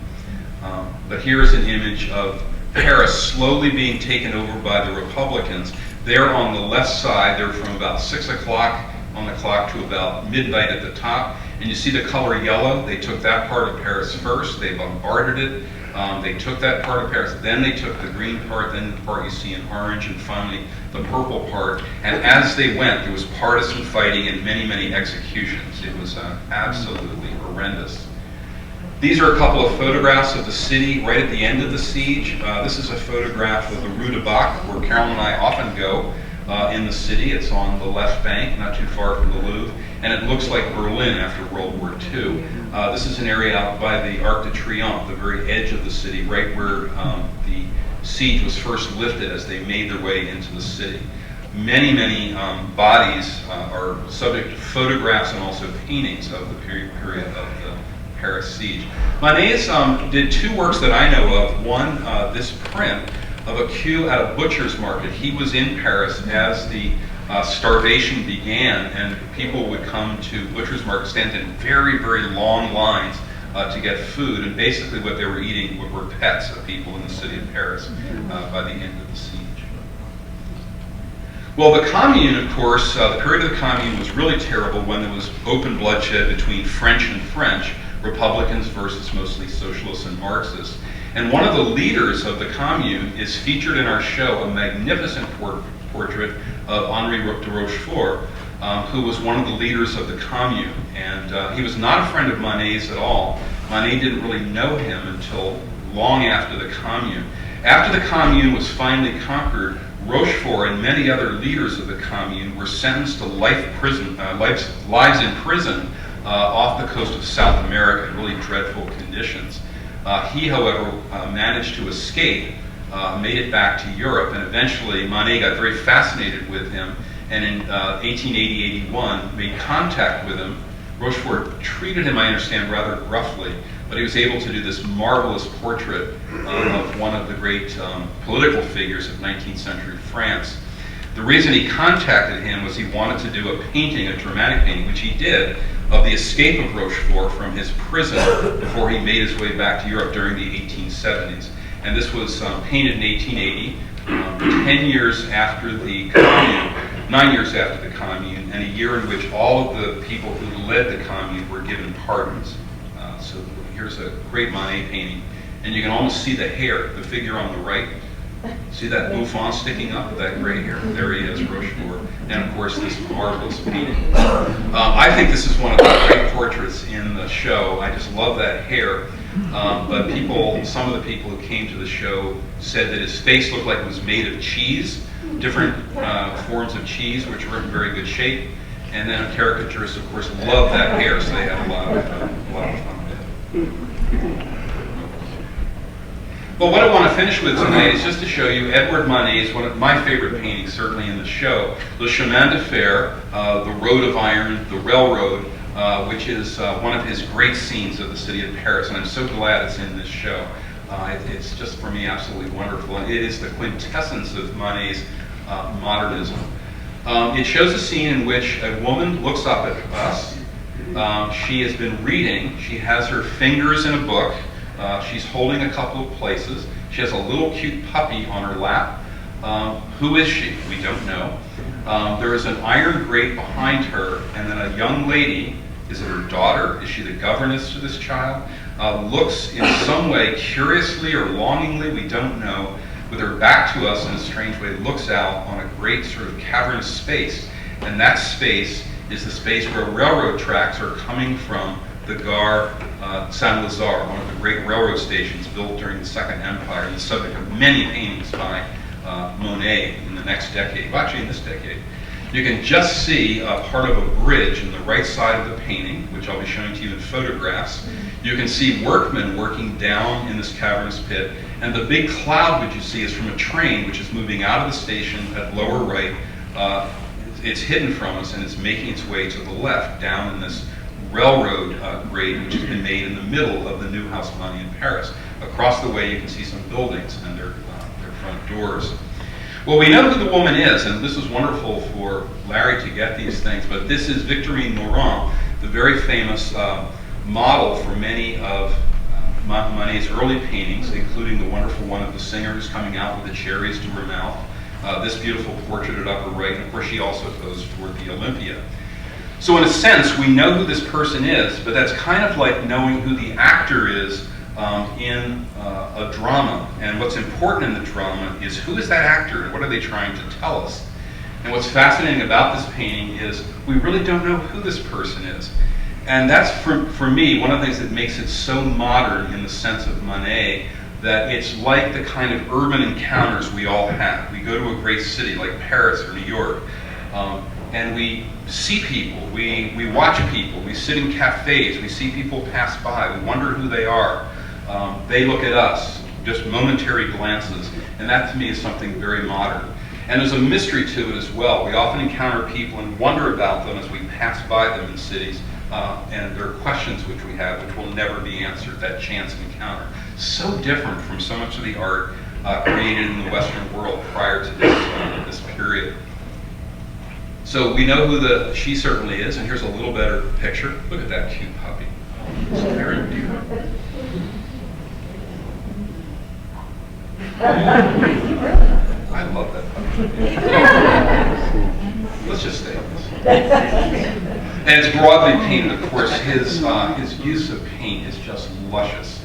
But here is an image of Paris slowly being taken over by the Republicans. They're on the left side. They're from about 6 o'clock on the clock to about midnight at the top. And you see the color yellow. They took that part of Paris first. They bombarded it. They took that part of Paris. Then they took the green part, then the part you see in orange, and finally the purple part. And as they went, there was partisan fighting and many, many executions. It was absolutely horrendous. These are a couple of photographs of the city right at the end of the siege. This is a photograph of the Rue de Bac, where Carol and I often go in the city. It's on the left bank, not too far from the Louvre, and it looks like Berlin after World War II. This is an area out by the Arc de Triomphe, the very edge of the city, right where the siege was first lifted as they made their way into the city. Many, many bodies are subject to photographs and also paintings of the period of the Paris siege. Manet did two works that I know of. One, this print of a queue at a butcher's market. He was in Paris as the starvation began, and people would come to butcher's market, stand in very, very long lines to get food, and basically what they were eating were pets of people in the city of Paris by the end of the siege. Well, the Commune, of course, the period of the Commune was really terrible when there was open bloodshed between French and French, Republicans versus mostly socialists and Marxists. And one of the leaders of the Commune is featured in our show, a magnificent portrait of Henri de Rochefort, who was one of the leaders of the Commune. And he was not a friend of Manet's at all. Manet didn't really know him until long after the Commune. After the Commune was finally conquered, Rochefort and many other leaders of the Commune were sentenced to lives in prison off the coast of South America in really dreadful conditions. He, however, managed to escape, made it back to Europe, and eventually Manet got very fascinated with him, and in 1880-81 made contact with him. Rochefort treated him, I understand, rather roughly, but he was able to do this marvelous portrait of one of the great political figures of 19th century France. The reason he contacted him was he wanted to do a painting, a dramatic painting, which he did, of the escape of Rochefort from his prison before he made his way back to Europe during the 1870s. And this was painted in 1880, 10 years after the Commune, 9 years after the Commune, and a year in which all of the people who led the Commune were given pardons. So here's a great Manet painting, and you can almost see the hair, the figure on the right. See that bouffant sticking up with that gray hair? There he is, Rochefort. And of course, this marvelous painting. I think this is one of the great portraits in the show. I just love that hair. But some of the people who came to the show said that his face looked like it was made of cheese, different forms of cheese, which were in very good shape. And then caricaturists, of course, loved that hair, so they had a lot of fun with it. Well, what I want to finish with tonight is just to show you Edward Manet's one of my favorite paintings, certainly in the show, Le Chemin de Fer, the Road of Iron, the Railroad, which is one of his great scenes of the city of Paris, and I'm so glad it's in this show. It's just, for me, absolutely wonderful, and it is the quintessence of Manet's modernism. It shows a scene in which a woman looks up at us. She has been reading. She has her fingers in a book. She's holding a couple of places. She has a little cute puppy on her lap. Who is she? We don't know. There is an iron grate behind her, and then a young lady, is it her daughter? Is she the governess to this child? Looks in some way curiously or longingly, we don't know, with her back to us in a strange way, looks out on a great sort of cavernous space. And that space is the space where railroad tracks are coming from the Gare Saint-Lazare, one of the great railroad stations built during the Second Empire, and the subject of many paintings by Monet in the next decade, well, actually in this decade. You can just see part of a bridge in the right side of the painting, which I'll be showing to you in photographs. You can see workmen working down in this cavernous pit, and the big cloud which you see is from a train which is moving out of the station at lower right. It's hidden from us, and it's making its way to the left, down in this railroad grade, which has been made in the middle of the new Haussmann in Paris. Across the way, you can see some buildings and their front doors. Well, we know who the woman is, and this was wonderful for Larry to get these things, but this is Victorine Laurent, the very famous model for many of Manet's early paintings, including the wonderful one of the singer who's coming out with the cherries to her mouth, this beautiful portrait at upper right, and of course she also posed toward the Olympia. So in a sense, we know who this person is, but that's kind of like knowing who the actor is in a drama. And what's important in the drama is who is that actor and what are they trying to tell us? And what's fascinating about this painting is we really don't know who this person is. And that's, for me, one of the things that makes it so modern in the sense of Manet, that it's like the kind of urban encounters we all have. We go to a great city like Paris or New York, and we see people, we watch people, we sit in cafes, we see people pass by, we wonder who they are. They look at us, just momentary glances, and that to me is something very modern. And there's a mystery to it as well. We often encounter people and wonder about them as we pass by them in cities, and there are questions which we have which will never be answered, that chance encounter. So different from so much of the art created in the Western world prior to this period. So we know who she certainly is, and here's a little better picture. Look at that cute puppy. It's very beautiful. I love that puppy. Let's just stay on this. And it's broadly painted, of course. His use of paint is just luscious.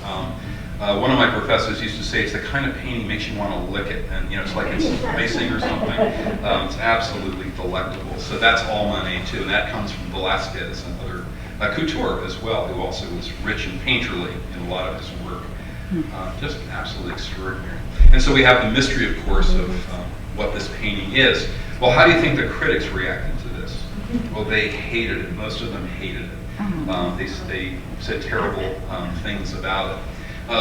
One of my professors used to say it's the kind of painting makes you want to lick it, and it's like it's icing or something. It's absolutely delectable. So that's all Manet too, and that comes from Velázquez and other Couture as well, who also was rich and painterly in a lot of his work. Just absolutely extraordinary. And so we have the mystery, of course, of what this painting is. Well, how do you think the critics reacted to this? Well, they hated it. Most of them hated it. They said terrible things about it.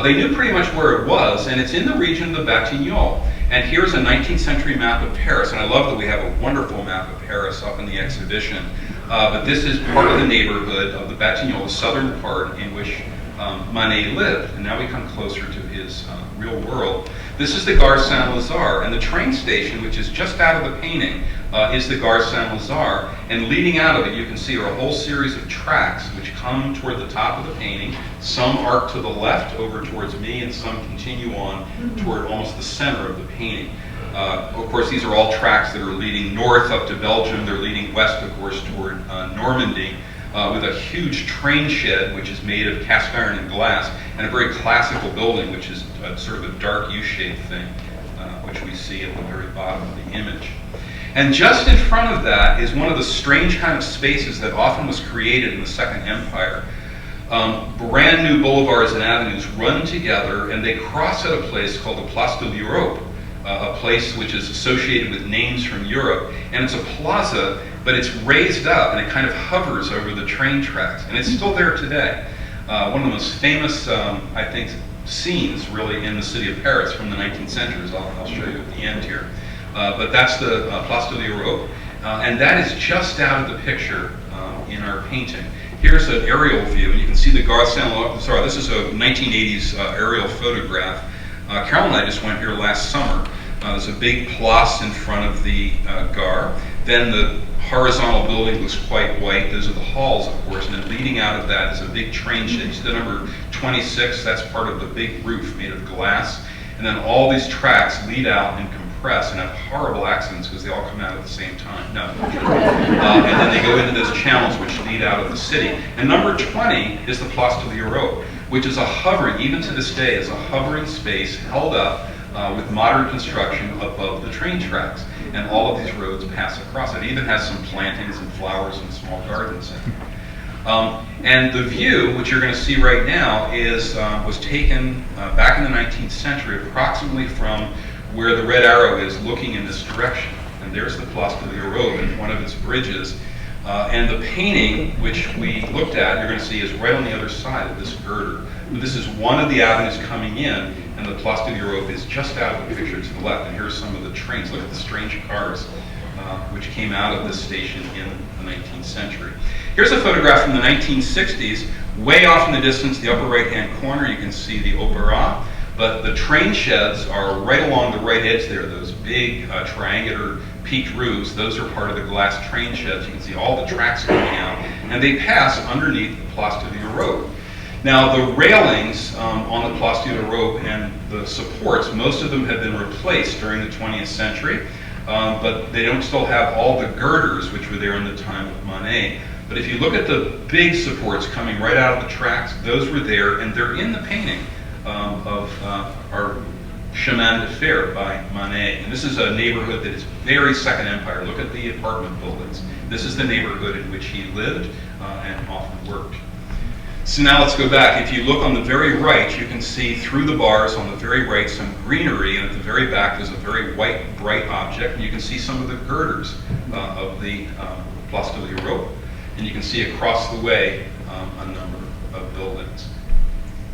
They knew pretty much where it was, and it's in the region of the Batignolles. And here's a 19th century map of Paris, and I love that we have a wonderful map of Paris up in the exhibition. But this is part of the neighborhood of the Batignolles, the southern part in which Manet lived. And now we come closer to his real world. This is the Gare Saint-Lazare, and the train station, which is just out of the painting, is the Gare Saint-Lazare. And leading out of it, you can see are a whole series of tracks which come toward the top of the painting. Some arc to the left over towards me, and some continue on toward almost the center of the painting. Of course, these are all tracks that are leading north up to Belgium. They're leading west, of course, toward Normandy, with a huge train shed, which is made of cast iron and glass, and a very classical building, which is sort of a dark U-shaped thing, which we see at the very bottom of the image. And just in front of that is one of the strange kind of spaces that often was created in the Second Empire. Brand new boulevards and avenues run together, and they cross at a place called the Place de l'Europe, a place which is associated with names from Europe. And it's a plaza, but it's raised up, and it kind of hovers over the train tracks. And it's still there today. One of the most famous, I think, scenes, really, in the city of Paris from the 19th century. I'll show you at the end here. But that's the Place de l'Europe, and that is just out of the picture in our painting. Here's an aerial view, and you can see the Gare Saint-Lazare. This is a 1980s aerial photograph. Carol and I just went here last summer. There's a big place in front of the Gare. Then the horizontal building looks quite white. Those are the halls, of course, and then leading out of that is a big train shed. You see the number 26? That's part of the big roof made of glass. And then all these tracks lead out and compress and have horrible accidents because they all come out at the same time. No. And then they go into those channels which lead out of the city. And number 20 is the Place de l'Europe, which is a hovering, even to this day, is a hovering space held up with modern construction above the train tracks. And all of these roads pass across it. It even has some plantings and flowers and small gardens in it. And the view, which you're going to see right now, was taken back in the 19th century, approximately from where the red arrow is looking in this direction. And there's the Place de l'Europe and one of its bridges. And the painting, which we looked at, you're going to see, is right on the other side of this girder. But this is one of the avenues coming in, and the Place de l'Europe is just out of the picture to the left. And here's some of the trains. Look at the strange cars which came out of this station in the 19th century. Here's a photograph from the 1960s. Way off in the distance, the upper right-hand corner, you can see the Opera. But the train sheds are right along the right edge there, those big triangular peaked roofs. Those are part of the glass train sheds. You can see all the tracks coming out, and they pass underneath the Place de l'Europe. Now, the railings on the Place de l'Europe and the supports, most of them have been replaced during the 20th century, but they don't still have all the girders which were there in the time of Manet. But if you look at the big supports coming right out of the tracks, those were there, and they're in the painting of our Chemin de Fer by Manet. And this is a neighborhood that is very Second Empire. Look at the apartment buildings. This is the neighborhood in which he lived and often worked. So now let's go back. If you look on the very right, you can see through the bars on the very right some greenery, and at the very back there's a very white, bright object, and you can see some of the girders of the Place de l'Europe, and you can see across the way a number of buildings.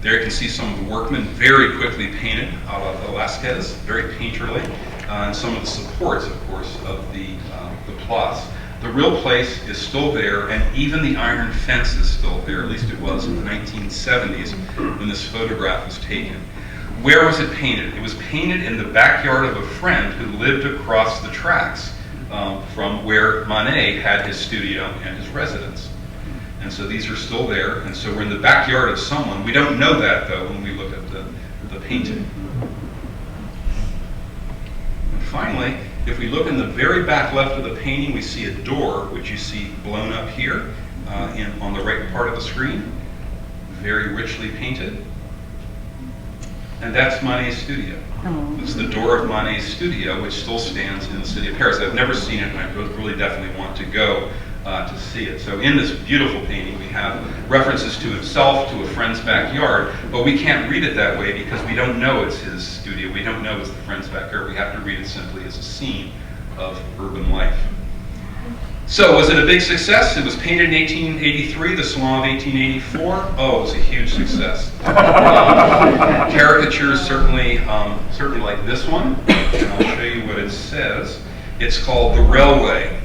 There you can see some of the workmen very quickly painted a la Velasquez, very painterly, and some of the supports, of course, of the Place. The real place is still there, and even the iron fence is still there. At least it was in the 1970s when this photograph was taken. Where was it painted? It was painted in the backyard of a friend who lived across the tracks from where Manet had his studio and his residence. And so these are still there, and so we're in the backyard of someone. We don't know that, though, when we look at the painting. And finally, if we look in the very back left of the painting, we see a door, which you see blown up here on the right part of the screen, very richly painted. And that's Manet's studio. It's the door of Manet's studio, which still stands in the city of Paris. I've never seen it, and I really definitely want to go to see it. So in this beautiful painting, we have references to himself, to a friend's backyard, but we can't read it that way because we don't know it's his studio. We don't know it's the friend's backyard. We have to read it simply as a scene of urban life. So, was it a big success? It was painted in 1883, the Salon of 1884. Oh, it was a huge success. Caricatures certainly like this one, and I'll show you what it says. It's called The Railway.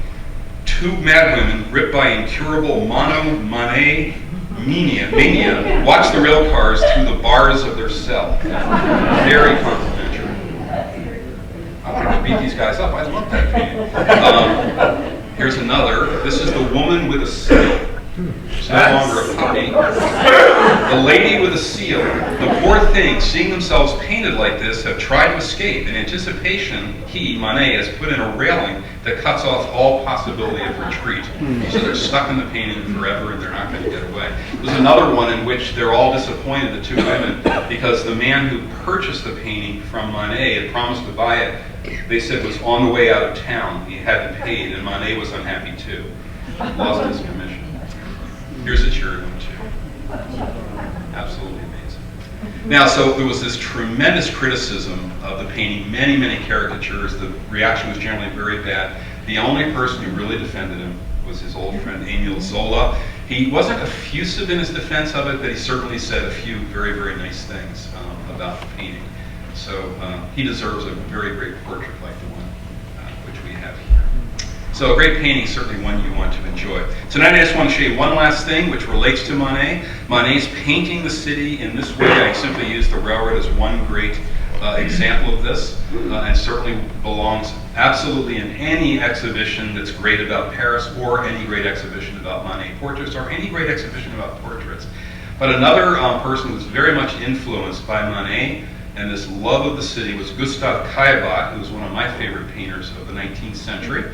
Two madwomen gripped by incurable Manet mania watch the rail cars through the bars of their cell. Very complimentary. I wanted to beat these guys up. I love that painting. Here's another. This is The Woman with a Seal. She's no longer a puppy. The Lady with a Seal. The poor things, seeing themselves painted like this, have tried to escape. In anticipation, he, Manet, has put in a railing that cuts off all possibility of retreat. So they're stuck in the painting forever and they're not going to get away. There's another one in which they're all disappointed, the two women, because the man who purchased the painting from Manet had promised to buy it. They said was on the way out of town. He hadn't paid, and Manet was unhappy too. Lost his commission. Here's a cheery one too. Absolutely amazing. Now, so there was this tremendous criticism of the painting, many, many caricatures. The reaction was generally very bad. The only person who really defended him was his old friend Emile Zola. He wasn't effusive in his defense of it, but he certainly said a few very, very nice things about the painting. So he deserves a very great portrait like the one which we have here. So a great painting, certainly one you want to enjoy. Tonight I just want to show you one last thing which relates to Manet. Manet's painting the city in this way. I simply use the railroad as one great example of this, and certainly belongs absolutely in any exhibition that's great about Paris, or any great exhibition about Manet portraits, or any great exhibition about portraits. But another person who was very much influenced by Manet and this love of the city was Gustave Caillebotte, who was one of my favorite painters of the 19th century.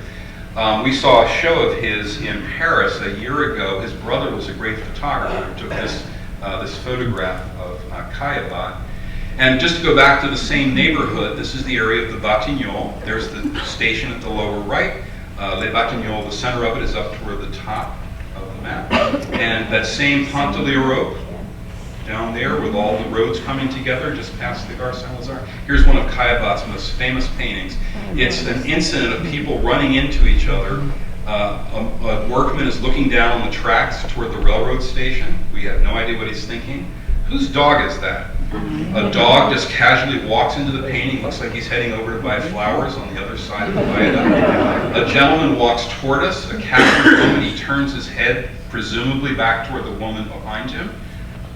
We saw a show of his in Paris a year ago. His brother was a great photographer who took this photograph of Caillebotte. And just to go back to the same neighborhood, this is the area of the Batignolles. There's the station at the lower right. Les Batignolles, the center of it is up toward the top of the map. And that same Pont de l'Europe down there with all the roads coming together just past the Gare Saint-Lazare. Here's one of Caillebotte's most famous paintings. It's an incident of people running into each other. A workman is looking down on the tracks toward the railroad station. We have no idea what he's thinking. Whose dog is that? A dog just casually walks into the painting, looks like he's heading over to buy flowers on the other side of the viaduct. A gentleman walks toward us, a captured woman, he turns his head, presumably back toward the woman behind him.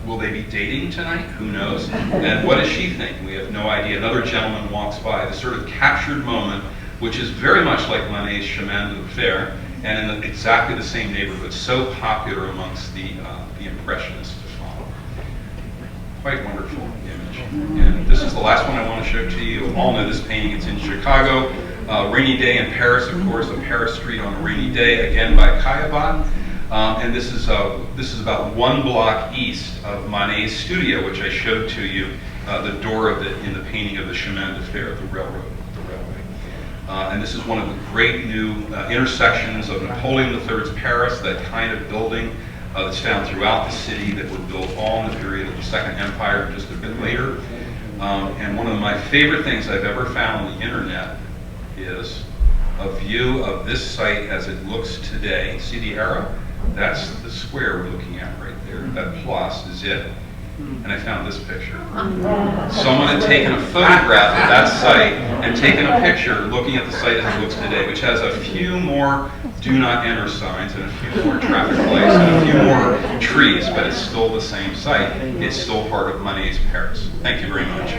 Will they be dating tonight? Who knows? And what does she think? We have no idea. Another gentleman walks by. This sort of captured moment, which is very much like Manet's Chemin de Fer, and in exactly the same neighborhood, so popular amongst the Impressionists to follow. Quite wonderful image. And this is the last one I want to show to you. You all know this painting. It's in Chicago. Rainy Day in Paris, of course, a Paris street on a rainy day, again by Caillebotte. And this is about 1 block east of Manet's studio, which I showed to you, the door of it in the painting of the Chemin de Fer, the railway. And this is one of the great new intersections of Napoleon III's Paris, that kind of building that's found throughout the city that were built all in the period of the Second Empire, just a bit later. And one of my favorite things I've ever found on the internet is a view of this site as it looks today. See the arrow? That's the square we're looking at right there. That plus is it. And I found this picture. Someone had taken a photograph of that site and taken a picture looking at the site as it looks today, which has a few more do not enter signs and a few more traffic lights and a few more trees, but it's still the same site. It's still part of Manet's Paris. Thank you very much.